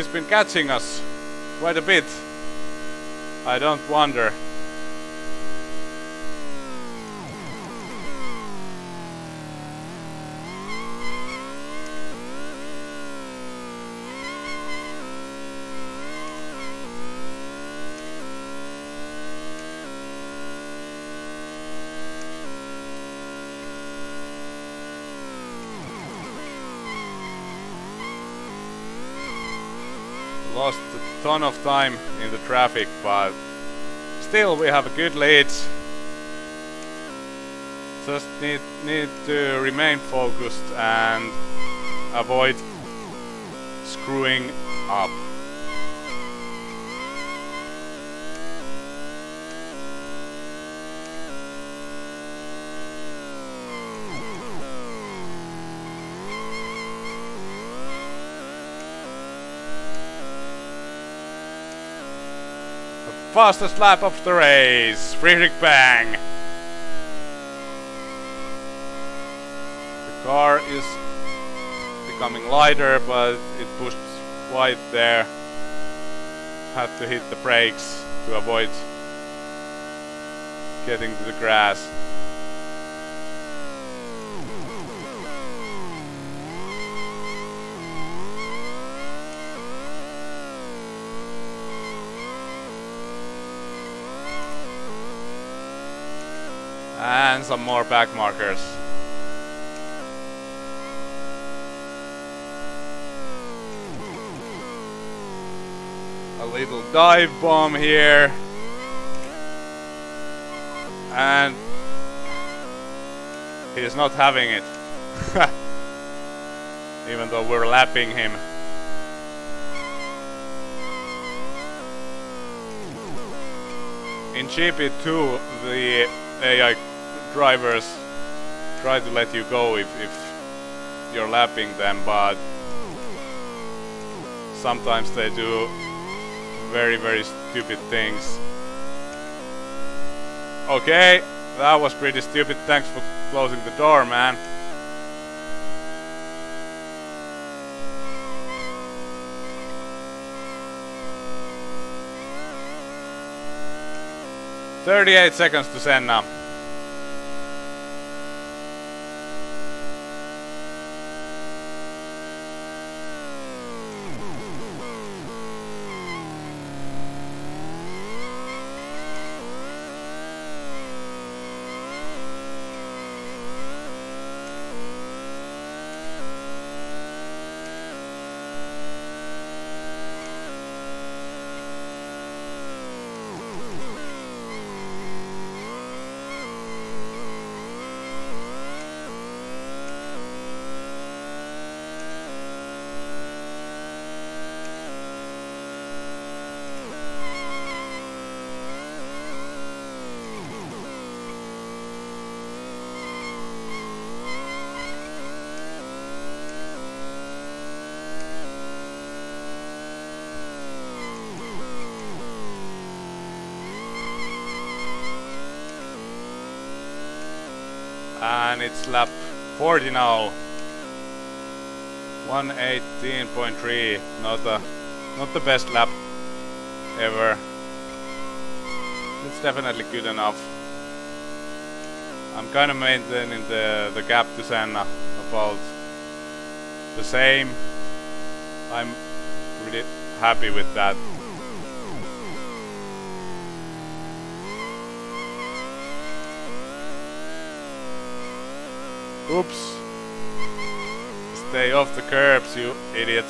been catching us quite a bit. I don't wonder. Lost a ton of time in the traffic, but still we have a good lead. just need to remain focused and avoid screwing up. Fastest lap of the race, Friedrich Bang. The car is becoming lighter, but it pushed wide there. Had to hit the brakes to avoid getting to the grass. And some more back markers. A little dive bomb here. And he's not having it. Even though we're lapping him. In GP2, the AI drivers try to let you go if you're lapping them, but sometimes they do very, very stupid things. Okay, that was pretty stupid. Thanks for closing the door, man. "38 seconds to Senna." And it's lap 40 now. 1:18.3. Not the best lap ever. It's definitely good enough. I'm kind of maintaining the gap to Senna about the same. I'm really happy with that. Oops. Stay off the curbs, you idiot.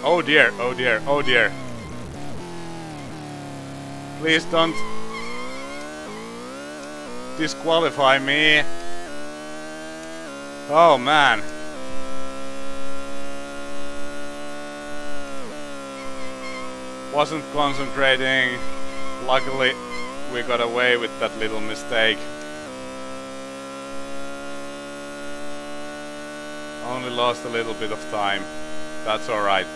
Oh dear, oh dear, oh dear. Please don't disqualify me. Oh man. Wasn't concentrating. Luckily we got away with that little mistake. Only lost a little bit of time. That's alright.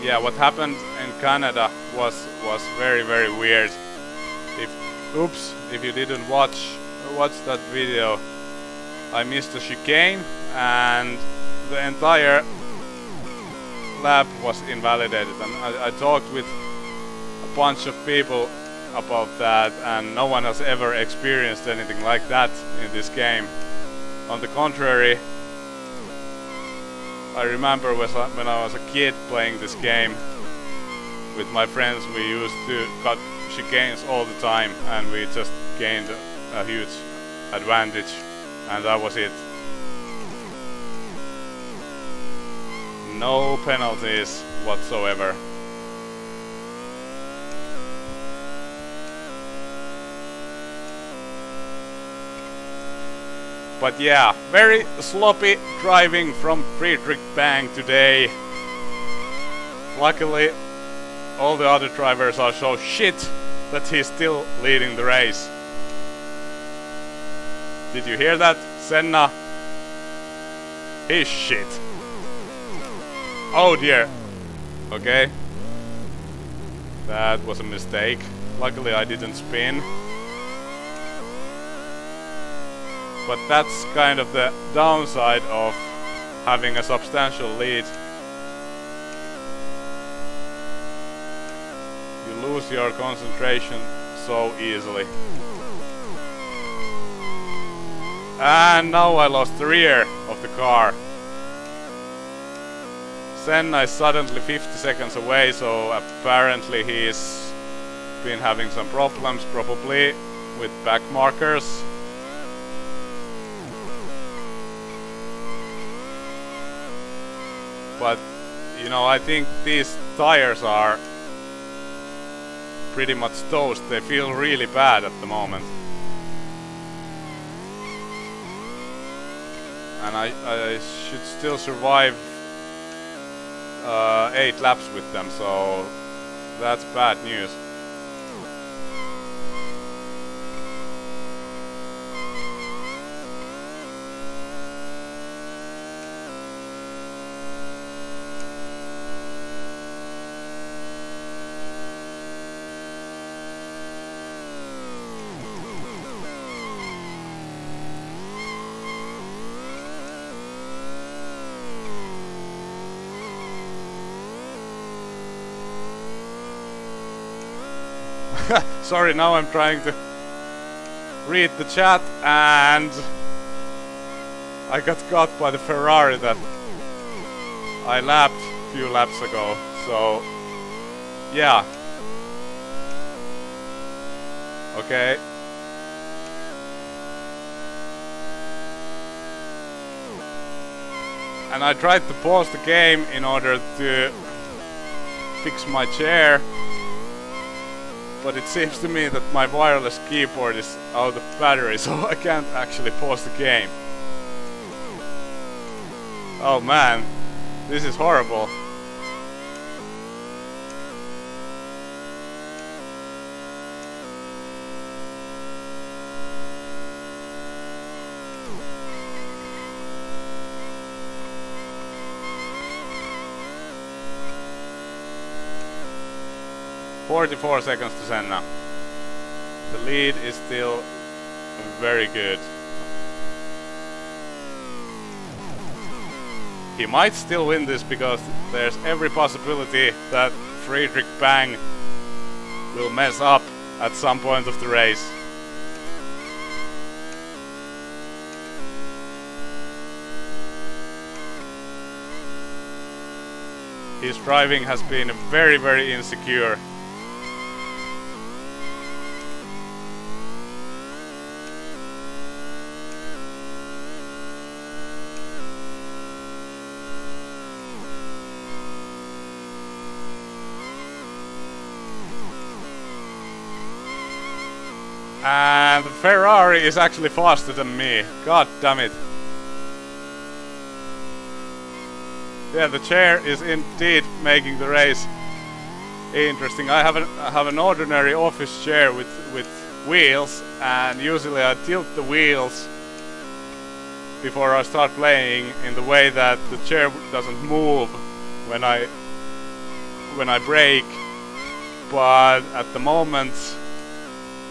Yeah, what happened in Canada was very, very weird. If you didn't watch that video, I missed the chicane and the entire lap was invalidated. And I talked with a bunch of people about that, and no one has ever experienced anything like that in this game. On the contrary, I remember when I was a kid playing this game with my friends, we used to cut chicanes all the time, and we just gained a huge advantage, and that was it. No penalties whatsoever. But yeah, very sloppy driving from Friedrich Bang today. Luckily, all the other drivers are so shit that he's still leading the race. Did you hear that? Senna? He's shit. Oh dear. Okay. That was a mistake. Luckily I didn't spin. But that's kind of the downside of having a substantial lead. You lose your concentration so easily. And now I lost the rear of the car. Senna is suddenly 50 seconds away, so apparently he's been having some problems, probably with back markers. But, you know, I think these tires are pretty much toast. They feel really bad at the moment. And I should still survive 8 laps with them, so that's bad news. Sorry, now I'm trying to read the chat and I got caught by the Ferrari that I lapped a few laps ago. So, yeah. Okay. And I tried to pause the game in order to fix my chair. But it seems to me that my wireless keyboard is out of battery, so I can't actually pause the game. Oh man, this is horrible. "44 seconds to Senna. The lead is still very good. He might still win this because there's every possibility that Friedrich Bang will mess up at some point of the race. His driving has been very, very insecure. And the Ferrari is actually faster than me. God damn it. Yeah, the chair is indeed making the race interesting. I have an ordinary office chair with wheels, and usually I tilt the wheels before I start playing in the way that the chair doesn't move when I brake. But at the moment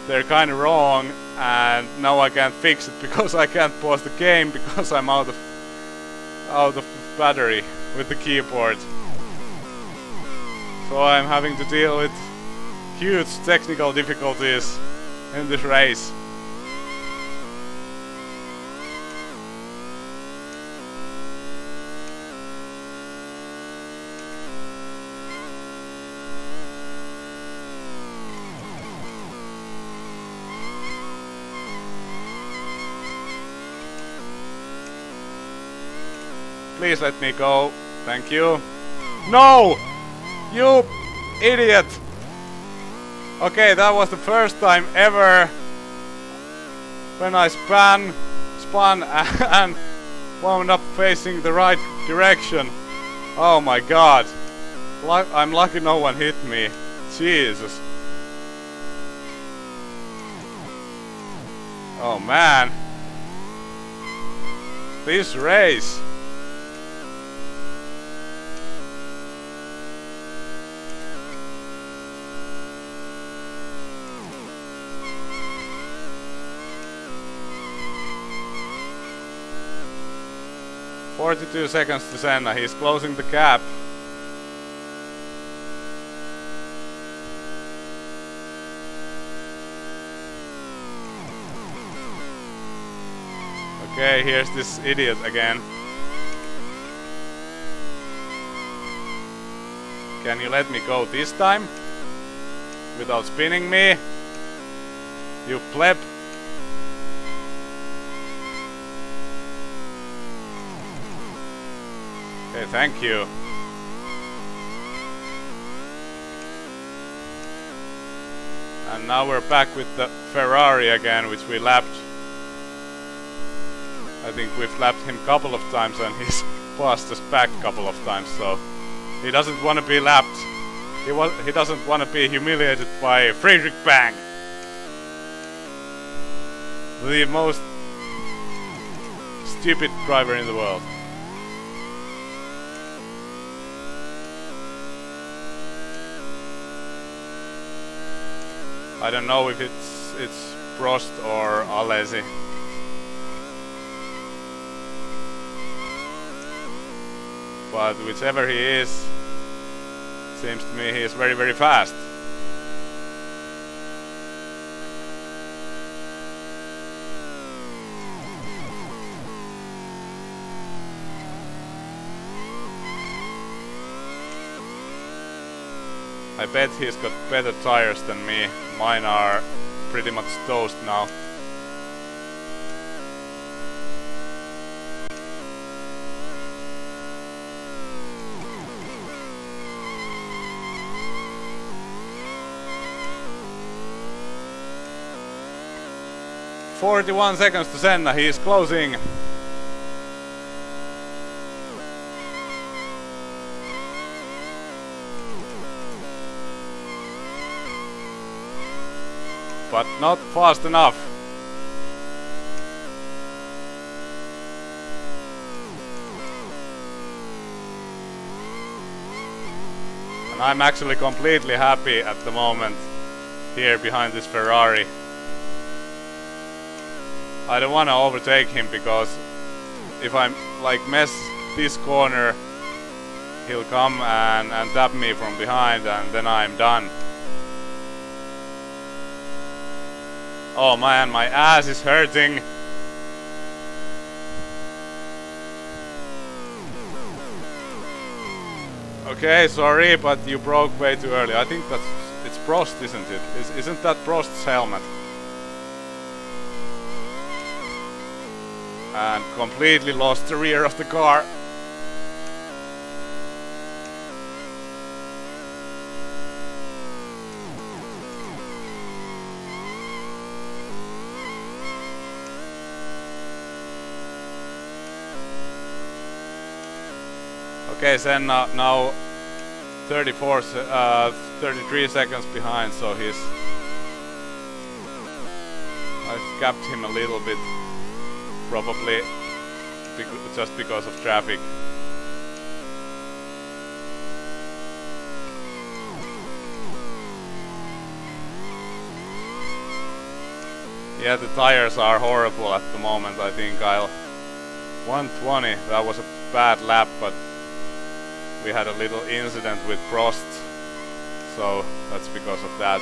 they're kind of wrong, and now I can't fix it because I can't pause the game because I'm out of out of battery with the keyboard. So I'm having to deal with huge technical difficulties in this race. Please let me go. Thank you. No! You idiot! Okay, that was the first time ever when I spun and wound up facing the right direction. Oh my god. I'm lucky no one hit me. Jesus. Oh man. This race. "42 seconds to Senna, he's closing the gap." Okay, here's this idiot again. Can you let me go this time? Without spinning me? You pleb. Okay, thank you. And now we're back with the Ferrari again, which we lapped. I think we've lapped him a couple of times and he's passed us back a couple of times, so he doesn't want to be lapped. He doesn't want to be humiliated by Friedrich Bang, the most stupid driver in the world. I don't know if it's Prost or Alesi. But whichever he is, seems to me he is very, very fast. I bet he's got better tires than me. Mine are pretty much toast now. "41 seconds to Senna, he is closing." But not fast enough. And I'm actually completely happy at the moment here behind this Ferrari. I don't want to overtake him because if I mess this corner, he'll come and tap me from behind and then I'm done. Oh man, my ass is hurting. Okay, sorry, but you broke way too early. I think it's Prost, isn't it? Isn't that Prost's helmet? And completely lost the rear of the car. Okay, Senna now 33 seconds behind, so I've gapped him a little bit, probably just because of traffic. Yeah, the tires are horrible at the moment. I think 120, that was a bad lap, but we had a little incident with Prost, so that's because of that.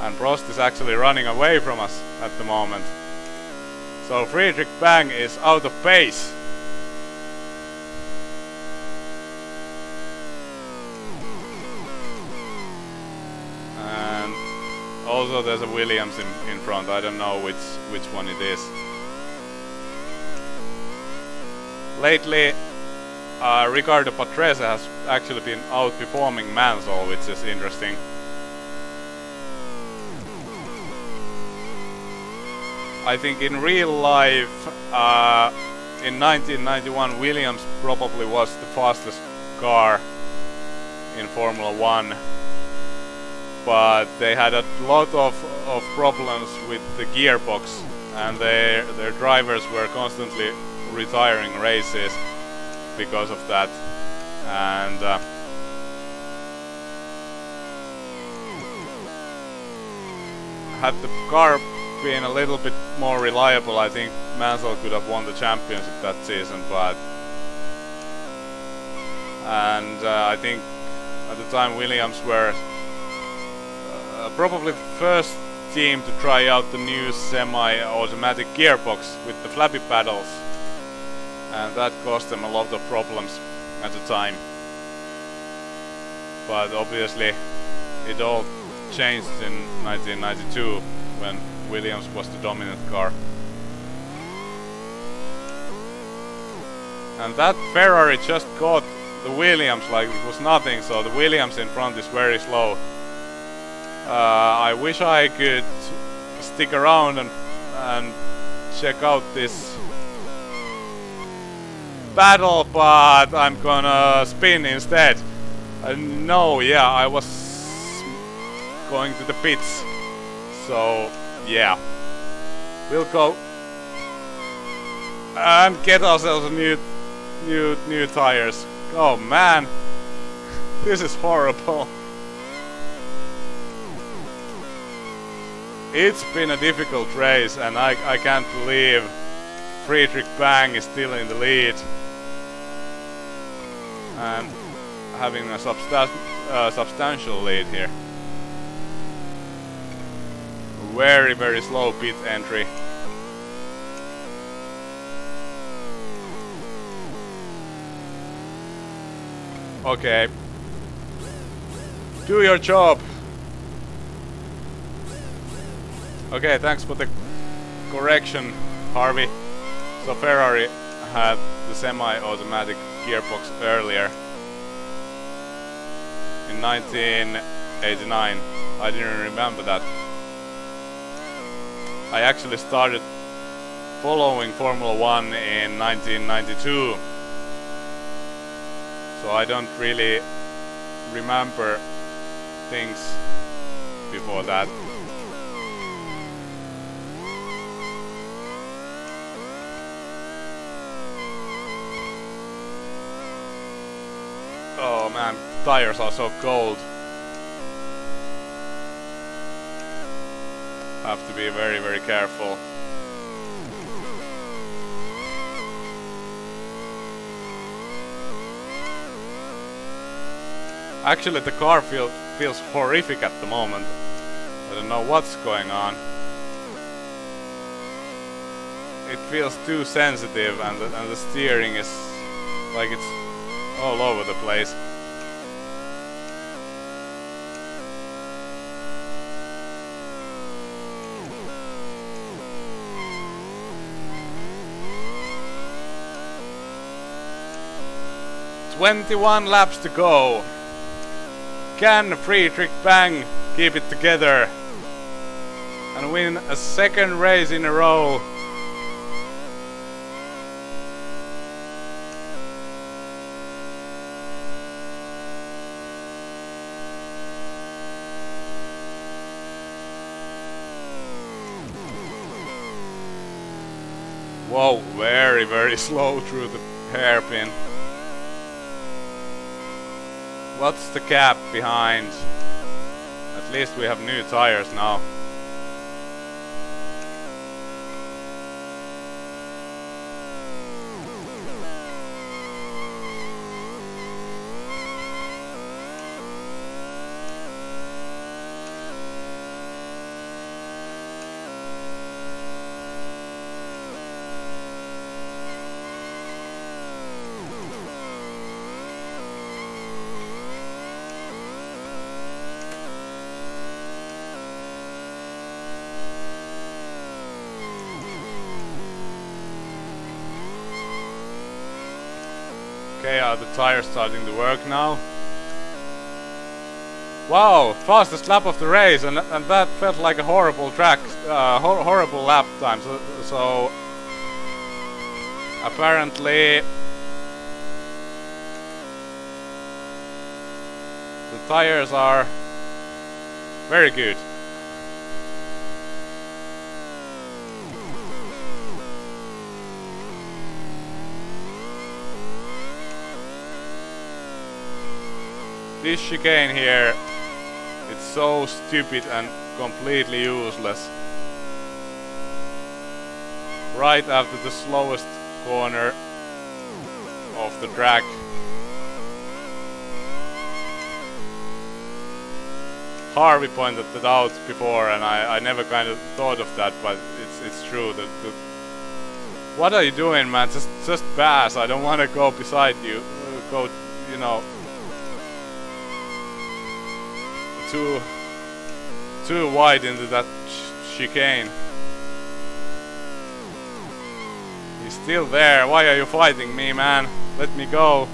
And Prost is actually running away from us at the moment. So Friedrich Bang is out of pace. And also there's a Williams in front. I don't know which one it is. Lately, Ricardo Patrese has actually been outperforming Mansell, which is interesting. I think in real life, in 1991, Williams probably was the fastest car in Formula 1, but they had a lot of problems with the gearbox, and their drivers were constantly retiring races because of that. And had the car been a little bit more reliable, I think Mansell could have won the championship that season, but I think at the time Williams were probably the first team to try out the new semi-automatic gearbox with the flappy paddles, and that caused them a lot of problems at the time. But obviously it all changed in 1992 when Williams was the dominant car. And that Ferrari just caught the Williams like it was nothing, so the Williams in front is very slow. I wish I could stick around and check out this battle, but I'm gonna spin instead. No, yeah, I was going to the pits, so yeah, we'll go and get ourselves new tires. Oh man, this is horrible. It's been a difficult race, and I can't believe Friedrich Bang is still in the lead and having a substantial lead here. Very slow pit entry. Okay, do your job. Okay, thanks for the correction, Harvey. So Ferrari had the semi-automatic gearbox earlier in 1989. I didn't remember that. I actually started following Formula 1 in 1992, so I don't really remember things before that. Oh man, tires are so cold. Have to be very careful. Actually, the car feels horrific at the moment. I don't know what's going on. It feels too sensitive, and the steering is like it's all over the place. "21 laps to go. Can Friedrich Bang keep it together and win a second race in a row?" Whoa, very slow through the hairpin. What's the gap behind? At least we have new tires now. Okay, are the tires starting to work now? Wow, fastest lap of the race, and that felt like a horrible track, horrible lap time. So apparently the tires are very good. This chicane here, it's so stupid and completely useless. Right after the slowest corner of the track. Harvey pointed that out before, and I never kind of thought of that, but it's true. What are you doing, man? Just pass. I don't want to go beside you. Go, you know, too wide into that chicane. He's still there. Why are you fighting me, man? Let me go.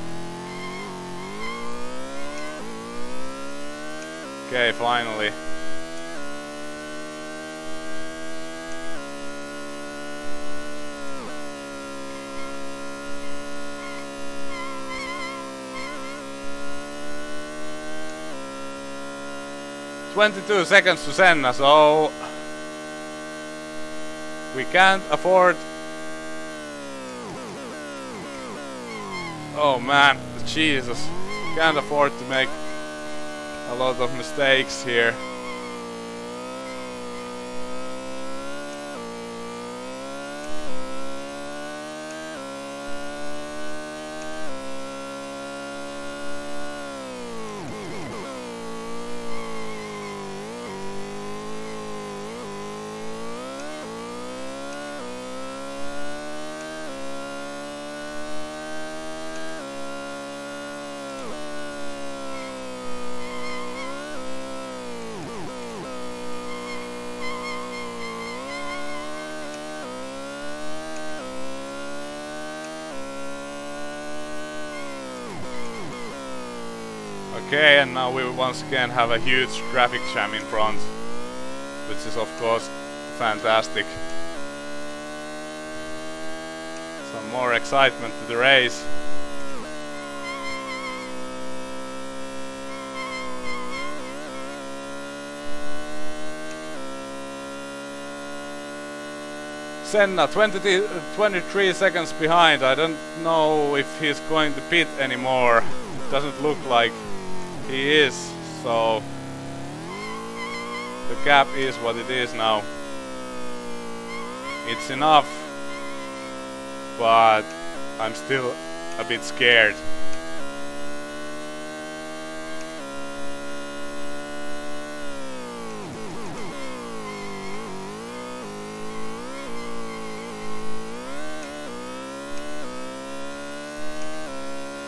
Okay, finally. "22 seconds to Senna, so we can't afford." Oh man, Jesus, can't afford to make a lot of mistakes here. Okay, and now we once again have a huge traffic jam in front, which is of course fantastic. Some more excitement to the race. Senna 23 seconds behind. I don't know if he's going to pit anymore. It doesn't look like he is, so the gap is what it is now. It's enough, but I'm still a bit scared.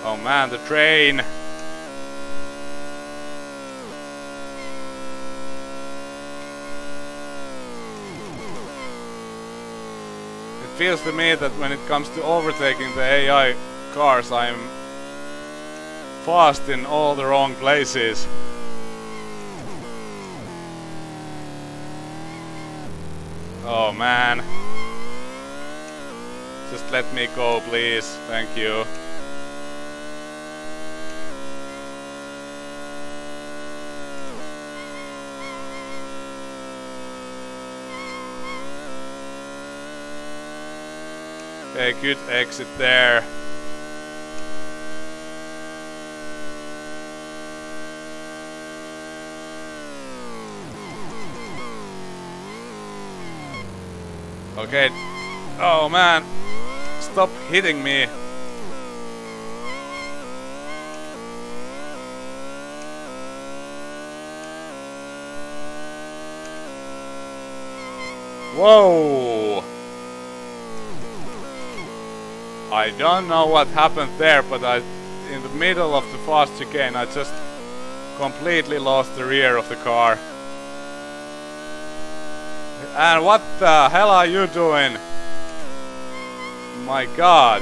Oh man, the train! It feels to me that when it comes to overtaking the AI cars, I'm fast in all the wrong places. Oh man. Just let me go, please. Thank you. Okay, good exit there. Okay. Oh man. Stop hitting me. Whoa. I don't know what happened there, but in the middle of the fast chicane, I just completely lost the rear of the car. And what the hell are you doing? My god.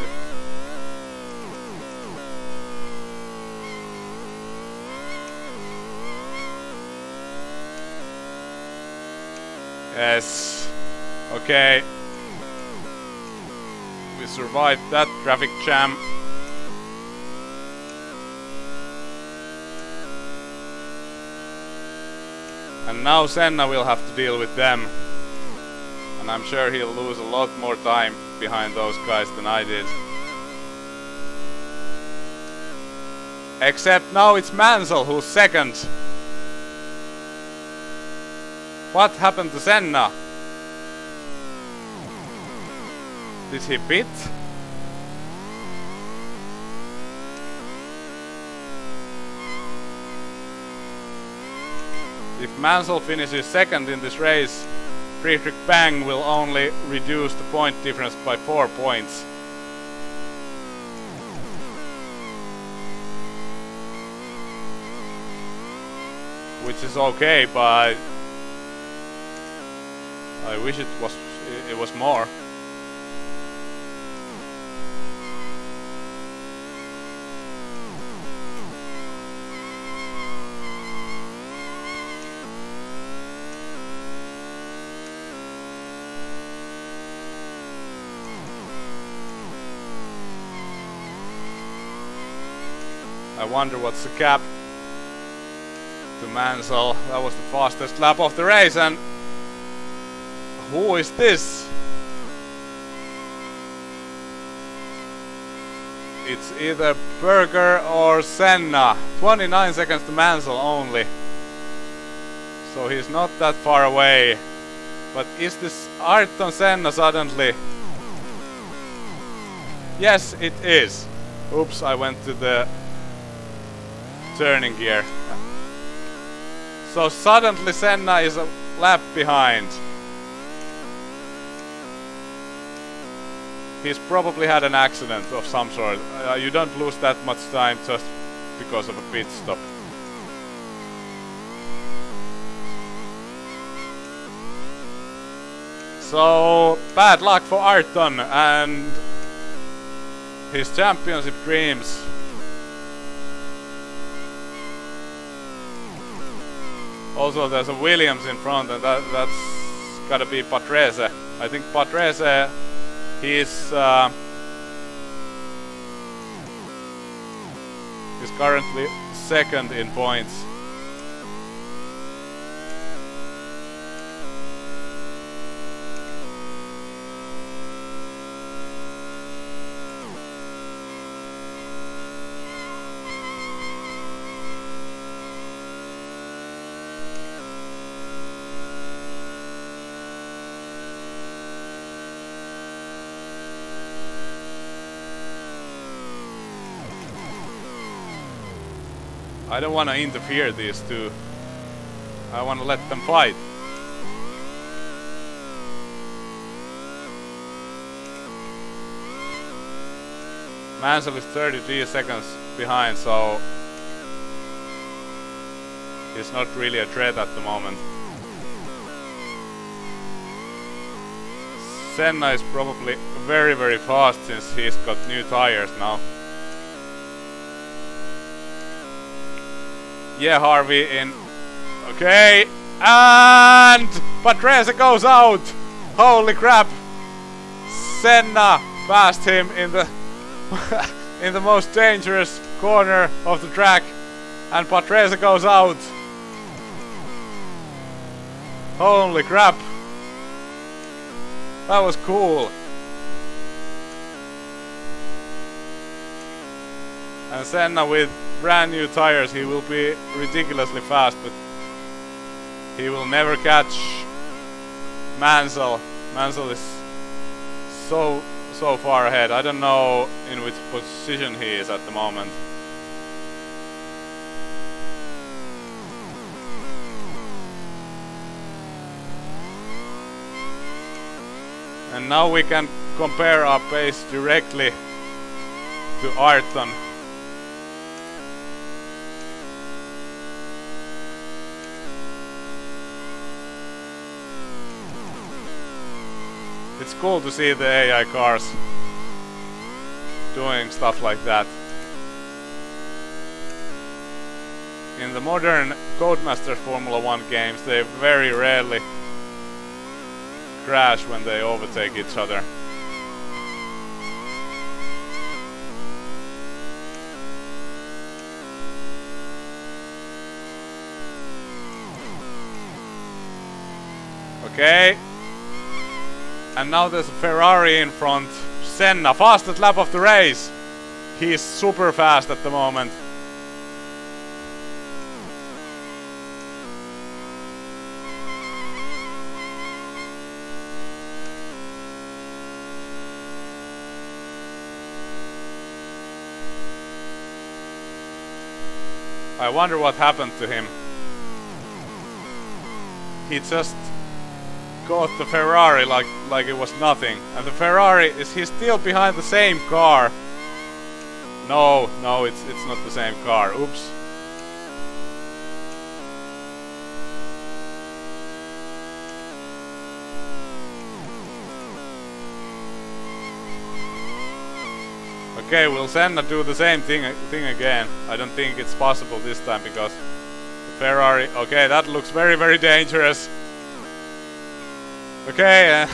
Yes. Okay. We survived that traffic jam. And now Senna will have to deal with them. And I'm sure he'll lose a lot more time behind those guys than I did. Except now it's Mansell who's second. What happened to Senna? Did he pit? If Mansell finishes second in this race, Friedrich Bang will only reduce the point difference by 4 points. Which is okay, but I wish it was more. I wonder what's the gap to Mansell. That was the fastest lap of the race, and who is this? It's either Berger or Senna. 29 seconds to Mansell only. So he's not that far away. But is this Ayrton Senna suddenly? Yes, it is. Oops, I went to the turning gear. So suddenly Senna is a lap behind. He's probably had an accident of some sort. You don't lose that much time just because of a pit stop. So bad luck for Ayrton and his championship dreams. Also there's a Williams in front, and that's gotta be Patrese. I think Patrese, he's currently second in points. I don't want to interfere these two. I want to let them fight. Mansell is 33 seconds behind, so he's not really a threat at the moment. Senna is probably very, very fast since he's got new tires now. Yeah, Harvey in. Okay, and Patrese goes out. Holy crap! Senna passed him in the in the most dangerous corner of the track, and Patrese goes out. Holy crap! That was cool. And Senna with brand new tires, he will be ridiculously fast, but he will never catch Mansell. Mansell is so far ahead. I don't know in which position he is at the moment. And now we can compare our pace directly to Ayrton. It's cool to see the AI cars doing stuff like that. In the modern Codemasters Formula 1 games, they very rarely crash when they overtake each other. Okay. And now there's a Ferrari in front. Senna, fastest lap of the race. He's super fast at the moment. I wonder what happened to him. He just got the Ferrari like it was nothing. And the Ferrari, he's still behind the same car. No, it's not the same car. Oops. Okay, will Senna do the same thing again? I don't think it's possible this time because the Ferrari... Okay, that looks very, very dangerous. Okay,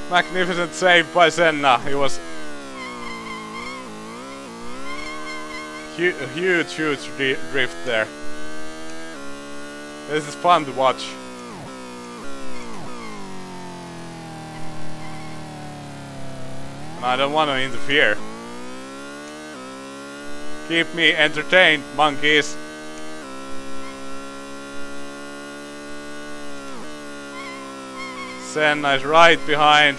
magnificent save by Senna. It was a huge drift there. This is fun to watch. And I don't want to interfere. Keep me entertained, monkeys. Senna is right behind.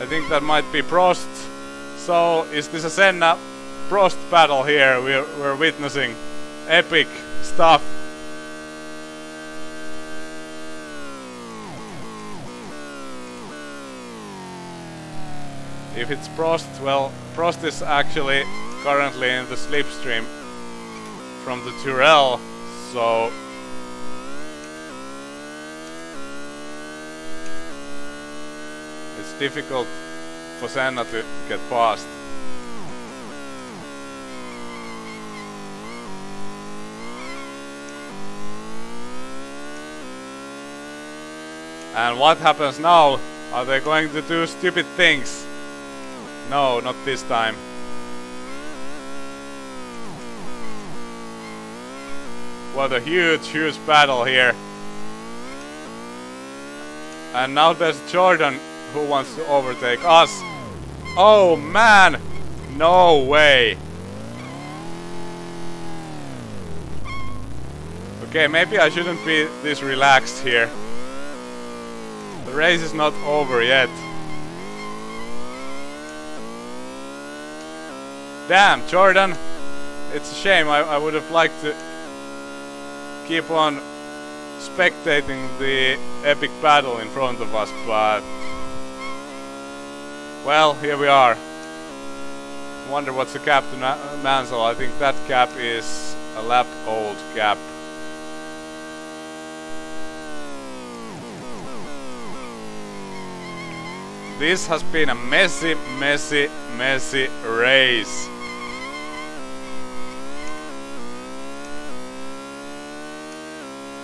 I think that might be Prost. So, is this a Senna Prost battle here? We're witnessing epic stuff. If it's Prost, well, Prost is actually currently in the slipstream from the Tyrrell, so it's difficult for Senna to get past. And what happens now? Are they going to do stupid things? No, not this time. What a huge battle here. And now there's Jordan who wants to overtake us. Oh man! No way! Okay, maybe I shouldn't be this relaxed here. The race is not over yet. Damn, Jordan! It's a shame, I would have liked to keep on spectating the epic battle in front of us, but well, here we are. Wonder what's the gap to Mansell. I think that gap is a lap old gap. This has been a messy race.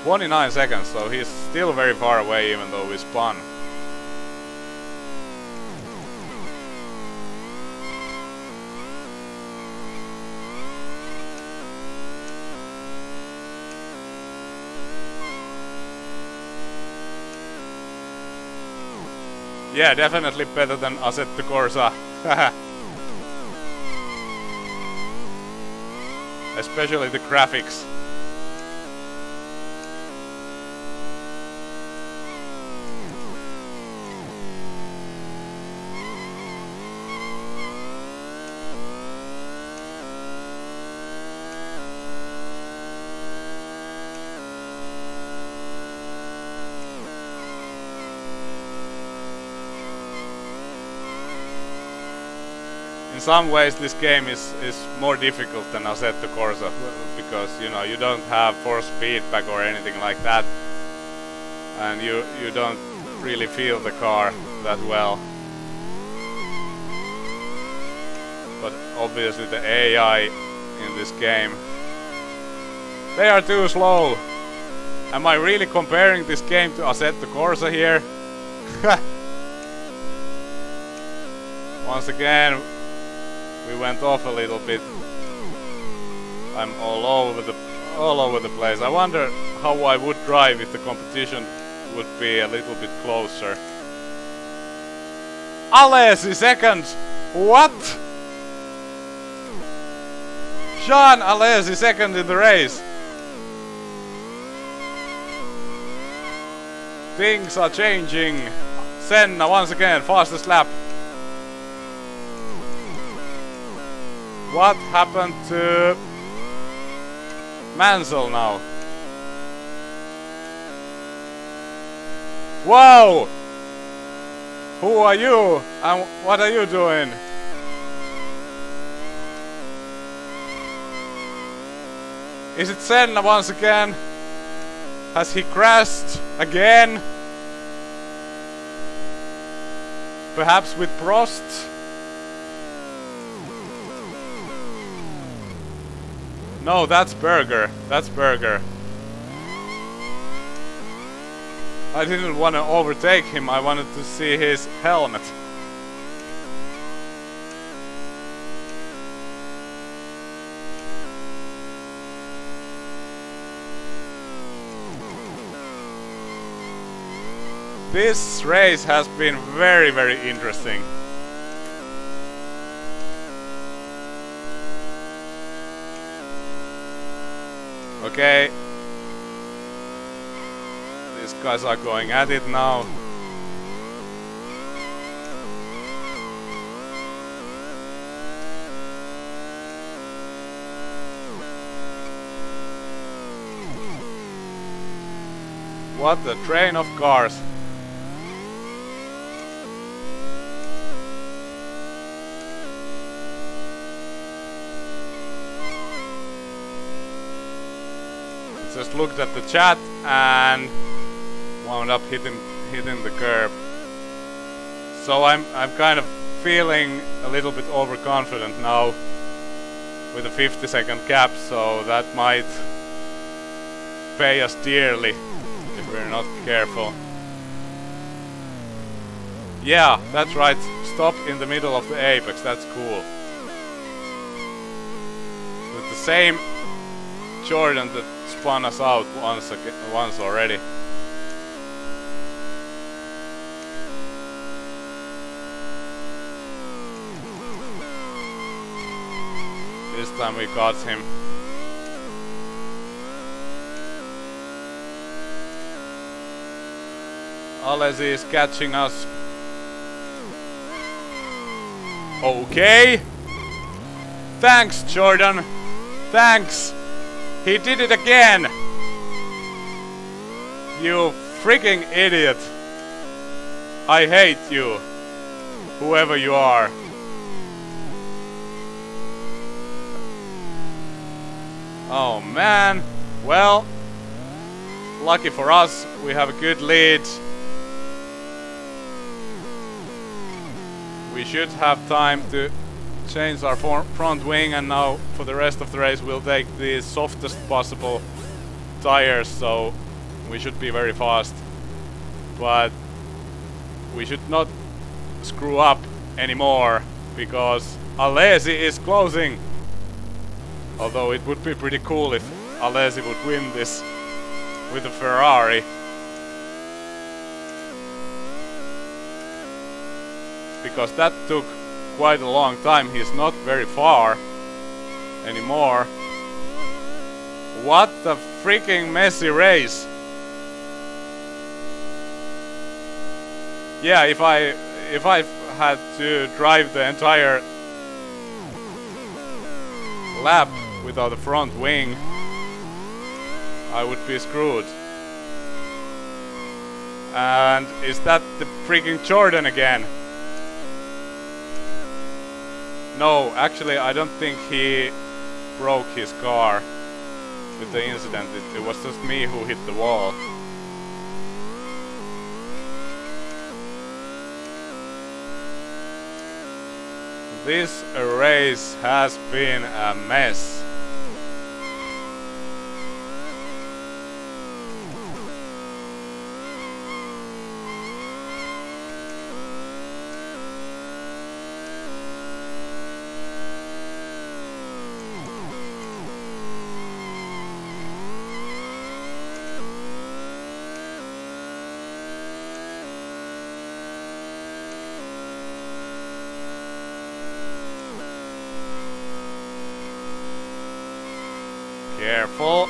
"29 seconds, so he's still very far away even though we spun. Yeah, definitely better than Assetto Corsa. Especially the graphics. In some ways this game is more difficult than Assetto Corsa because you know you don't have force feedback or anything like that, and you don't really feel the car that well. But obviously the AI in this game, they are too slow. Am I really comparing this game to Assetto Corsa here? Once again, we went off a little bit. I'm all over the place. I wonder how I would drive if the competition would be a little bit closer. Alesi second! What? Jean Alesi second in the race. Things are changing. Senna once again, fastest lap. What happened to Mansell now? Whoa! Who are you? And what are you doing? Is it Senna once again? Has he crashed again? Perhaps with Prost? No, that's Berger. That's Berger. I didn't want to overtake him, I wanted to see his helmet. This race has been very, very interesting. Okay. These guys are going at it now. What a train of cars. Just looked at the chat and wound up hitting the curb. So I'm kind of feeling a little bit overconfident now with a 50-second gap, so that might pay us dearly if we're not careful. Yeah, that's right. Stop in the middle of the apex. That's cool. With the same Jordan that spun us out once already. This time we got him. Alesi is catching us. Okay. Thanks, Jordan. Thanks. He did it again! You freaking idiot! I hate you, whoever you are. Oh man, well, lucky for us, we have a good lead. We should have time to change our front wing, and now for the rest of the race we'll take the softest possible tires, so we should be very fast. But we should not screw up anymore, because Alesi is closing. Although it would be pretty cool if Alesi would win this with a Ferrari. Because that took quite a long time. He's not very far anymore. What a freaking messy race. Yeah, if I had to drive the entire lap without a front wing, I would be screwed. And is that the freaking Jordan again? No, actually I don't think he broke his car with the incident. It was just me who hit the wall. This race has been a mess. Careful.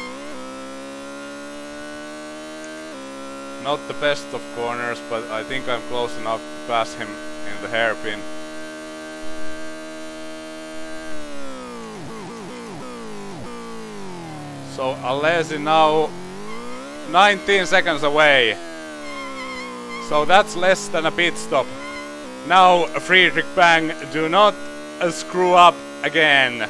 Not the best of corners, but I think I'm close enough to pass him in the hairpin. So Alesi now 19 seconds away. So that's less than a pit stop. Now Friedrich Bang, do not screw up again.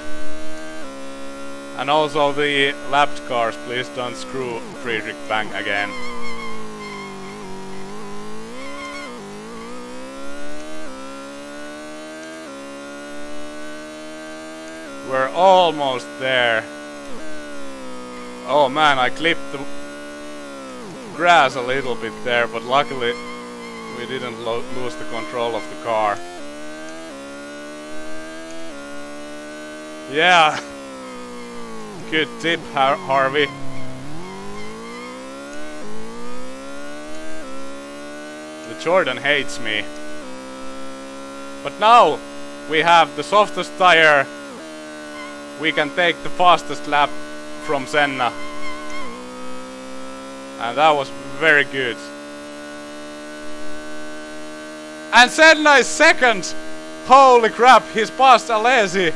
And also the lapped cars, please don't screw Friedrich Bang again. We're almost there. Oh man, I clipped the grass a little bit there, but luckily we didn't lose the control of the car. Yeah. Good tip, Harvey. The Jordan hates me. But now we have the softest tire. We can take the fastest lap from Senna. And that was very good. And Senna is second! Holy crap, he's passed Alesi.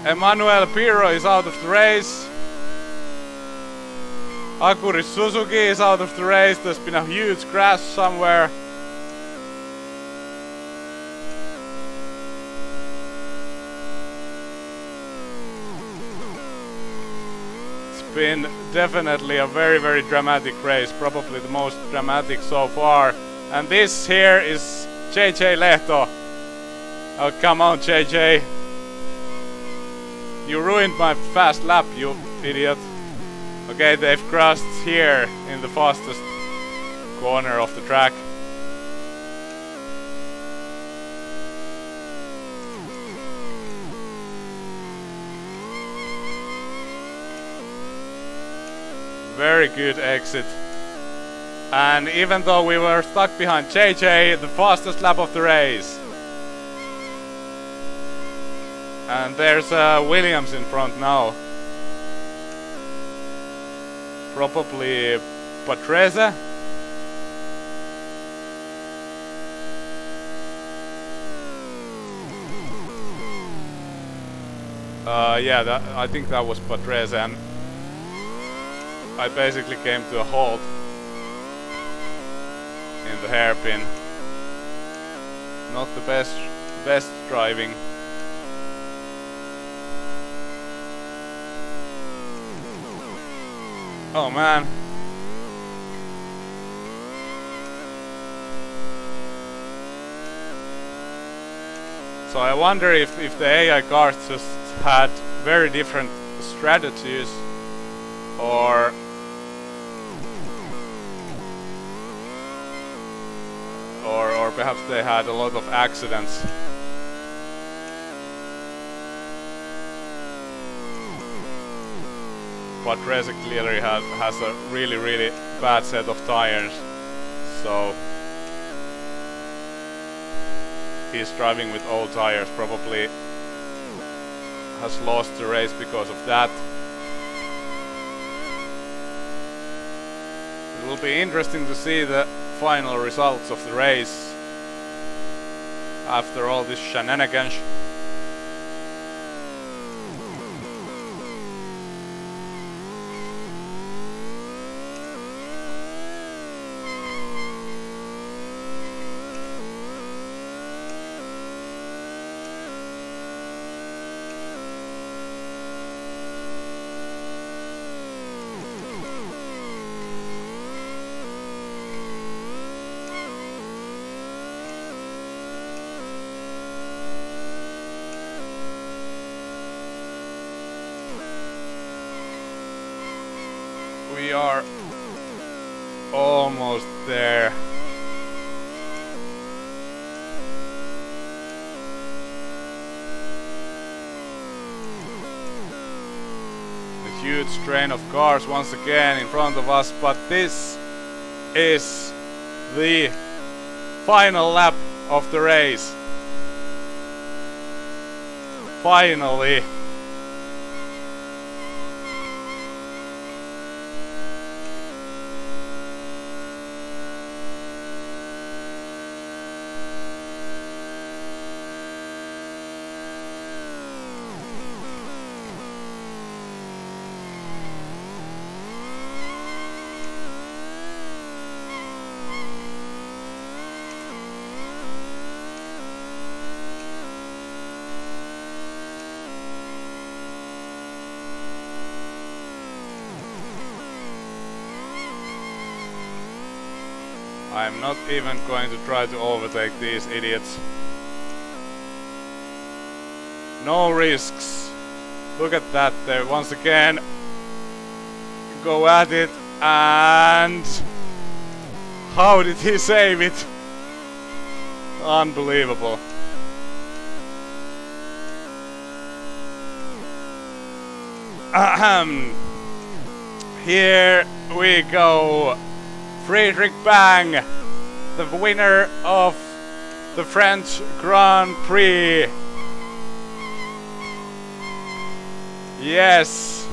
Emmanuel Pirro is out of the race. Akuri Suzuki is out of the race. There's been a huge crash somewhere. Been definitely a very dramatic race, probably the most dramatic so far. And this here is JJ Lehto. Oh come on JJ, you ruined my fast lap, you idiot. Okay, they've crossed here in the fastest corner of the track. Very good exit. And even though we were stuck behind JJ, the fastest lap of the race. And there's Williams in front now. Probably Patrese. Yeah, I think that was Patrese, and I basically came to a halt in the hairpin. Not the best driving. Oh man. So I wonder if the AI cars just had very different strategies, or perhaps they had a lot of accidents. But Reza clearly has a really bad set of tires, so he's driving with old tires, probably has lost the race because of that. It will be interesting to see the final results of the race after all this shenanigans. We are almost there. A huge train of cars once again in front of us, but this is the final lap of the race. Finally. I'm not even going to try to overtake these idiots. No risks. Look at that there once again. Go at it, and how did he save it? Unbelievable. Ahem. Here we go. Friedrich Bang, the winner of the French Grand Prix. Yes,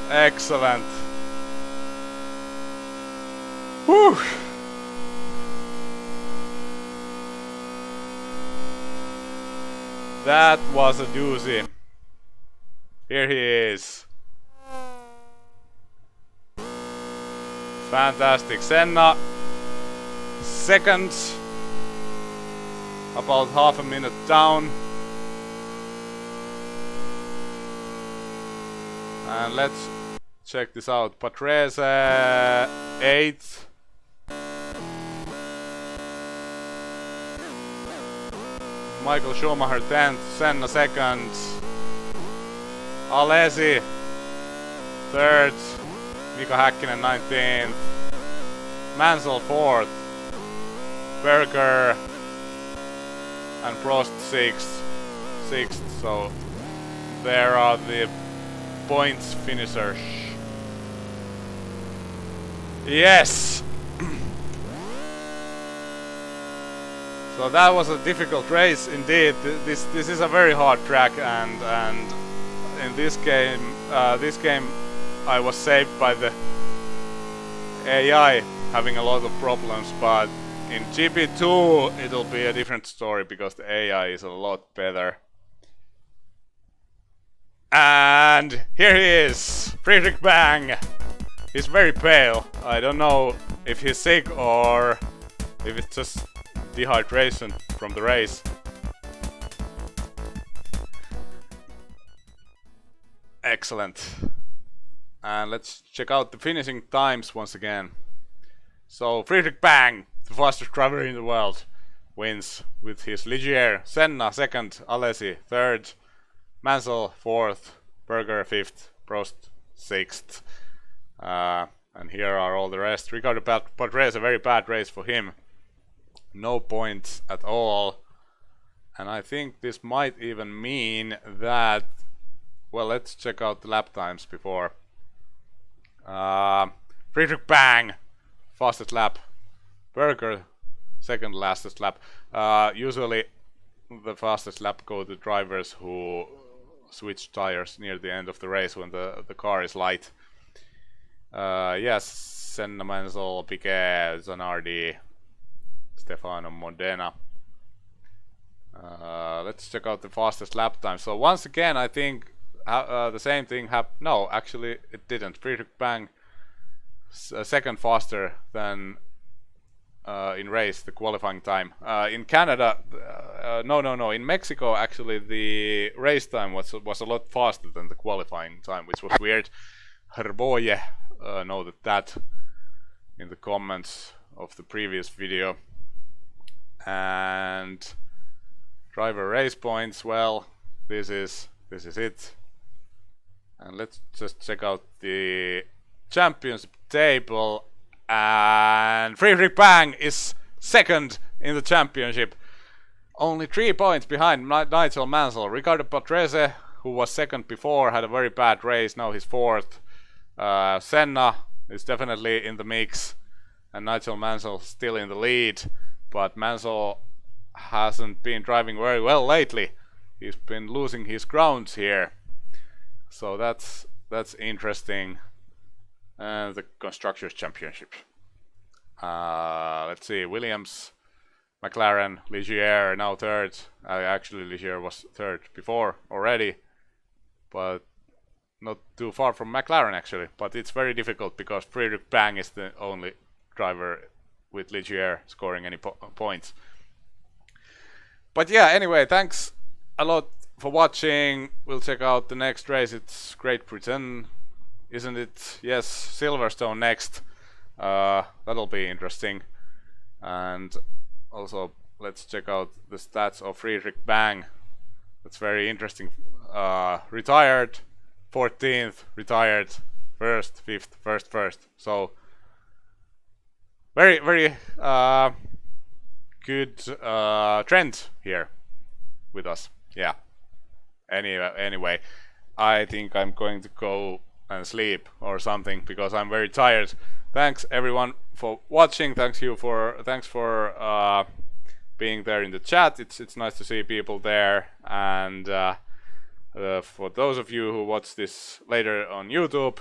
excellent. Whew. That was a doozy. Here he is. Fantastic. Senna second, about half a minute down. And let's check this out. Patrese 8th. Michael Schumacher 10th, Senna 2nd. Alesi 3rd. Mika Häkkinen 19th, Mansell 4th, Berger and Prost 6th, so there are the points finishers. Yes! So that was a difficult race indeed. This is a very hard track, and in this game I was saved by the AI having a lot of problems, but in GP2 it'll be a different story because the AI is a lot better. And here he is, Friedrich Bang. He's very pale. I don't know if he's sick or if it's just dehydration from the race. Excellent. And let's check out the finishing times once again. So Friedrich Bang, the fastest driver in the world, wins with his Ligier. Senna 2nd, Alesi 3rd, Mansell 4th, Berger 5th, Prost 6th. And here are all the rest. Ricardo Patrese, a very bad race for him. No points at all. And I think this might even mean that... Well, let's check out the lap times before. Friedrich Bang, fastest lap. Berger, second lastest lap. Usually the fastest lap go to drivers who switch tires near the end of the race when the car is light. Yes, Senna, Mansell, Piquet, Zanardi, Stefano Modena. Let's check out the fastest lap time. So once again, I think the same thing happened. No, actually it didn't. Friedrich Bang second faster than in race, the qualifying time. In Canada, no. In Mexico, actually, the race time was a lot faster than the qualifying time, which was weird. Herboye noted that in the comments of the previous video. And driver race points. Well, this is it. And let's just check out the championship table. And Friedrich Bang is second in the championship. Only 3 points behind Nigel Mansell. Ricardo Patrese, who was second before, had a very bad race. Now he's fourth. Senna is definitely in the mix. And Nigel Mansell still in the lead. But Mansell hasn't been driving very well lately. He's been losing his grounds here, so that's interesting. And the Constructors Championship. Let's see, Williams, McLaren, Ligier now third. Actually, Ligier was third before already, but not too far from McLaren actually. But it's very difficult because Friedrich Bang is the only driver with Ligier scoring any points. But yeah, anyway, thanks a lot for watching. We'll check out the next race. It's Great Britain, isn't it? Yes, Silverstone next. That'll be interesting. And also, let's check out the stats of Friedrich Bang. That's very interesting. Retired, 14th, retired, first, 5th, first. So, very good trend here with us. Yeah. Anyway, I think I'm going to go and sleep or something because I'm very tired. Thanks everyone for watching. Thanks for being there in the chat. It's nice to see people there. And for those of you who watch this later on YouTube,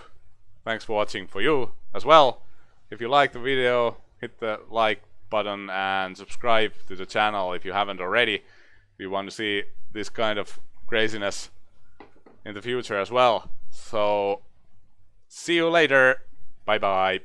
thanks for watching for you as well. If you like the video, hit the like button and subscribe to the channel if you haven't already. If you want to see this kind of craziness in the future as well. So see you later. Bye bye.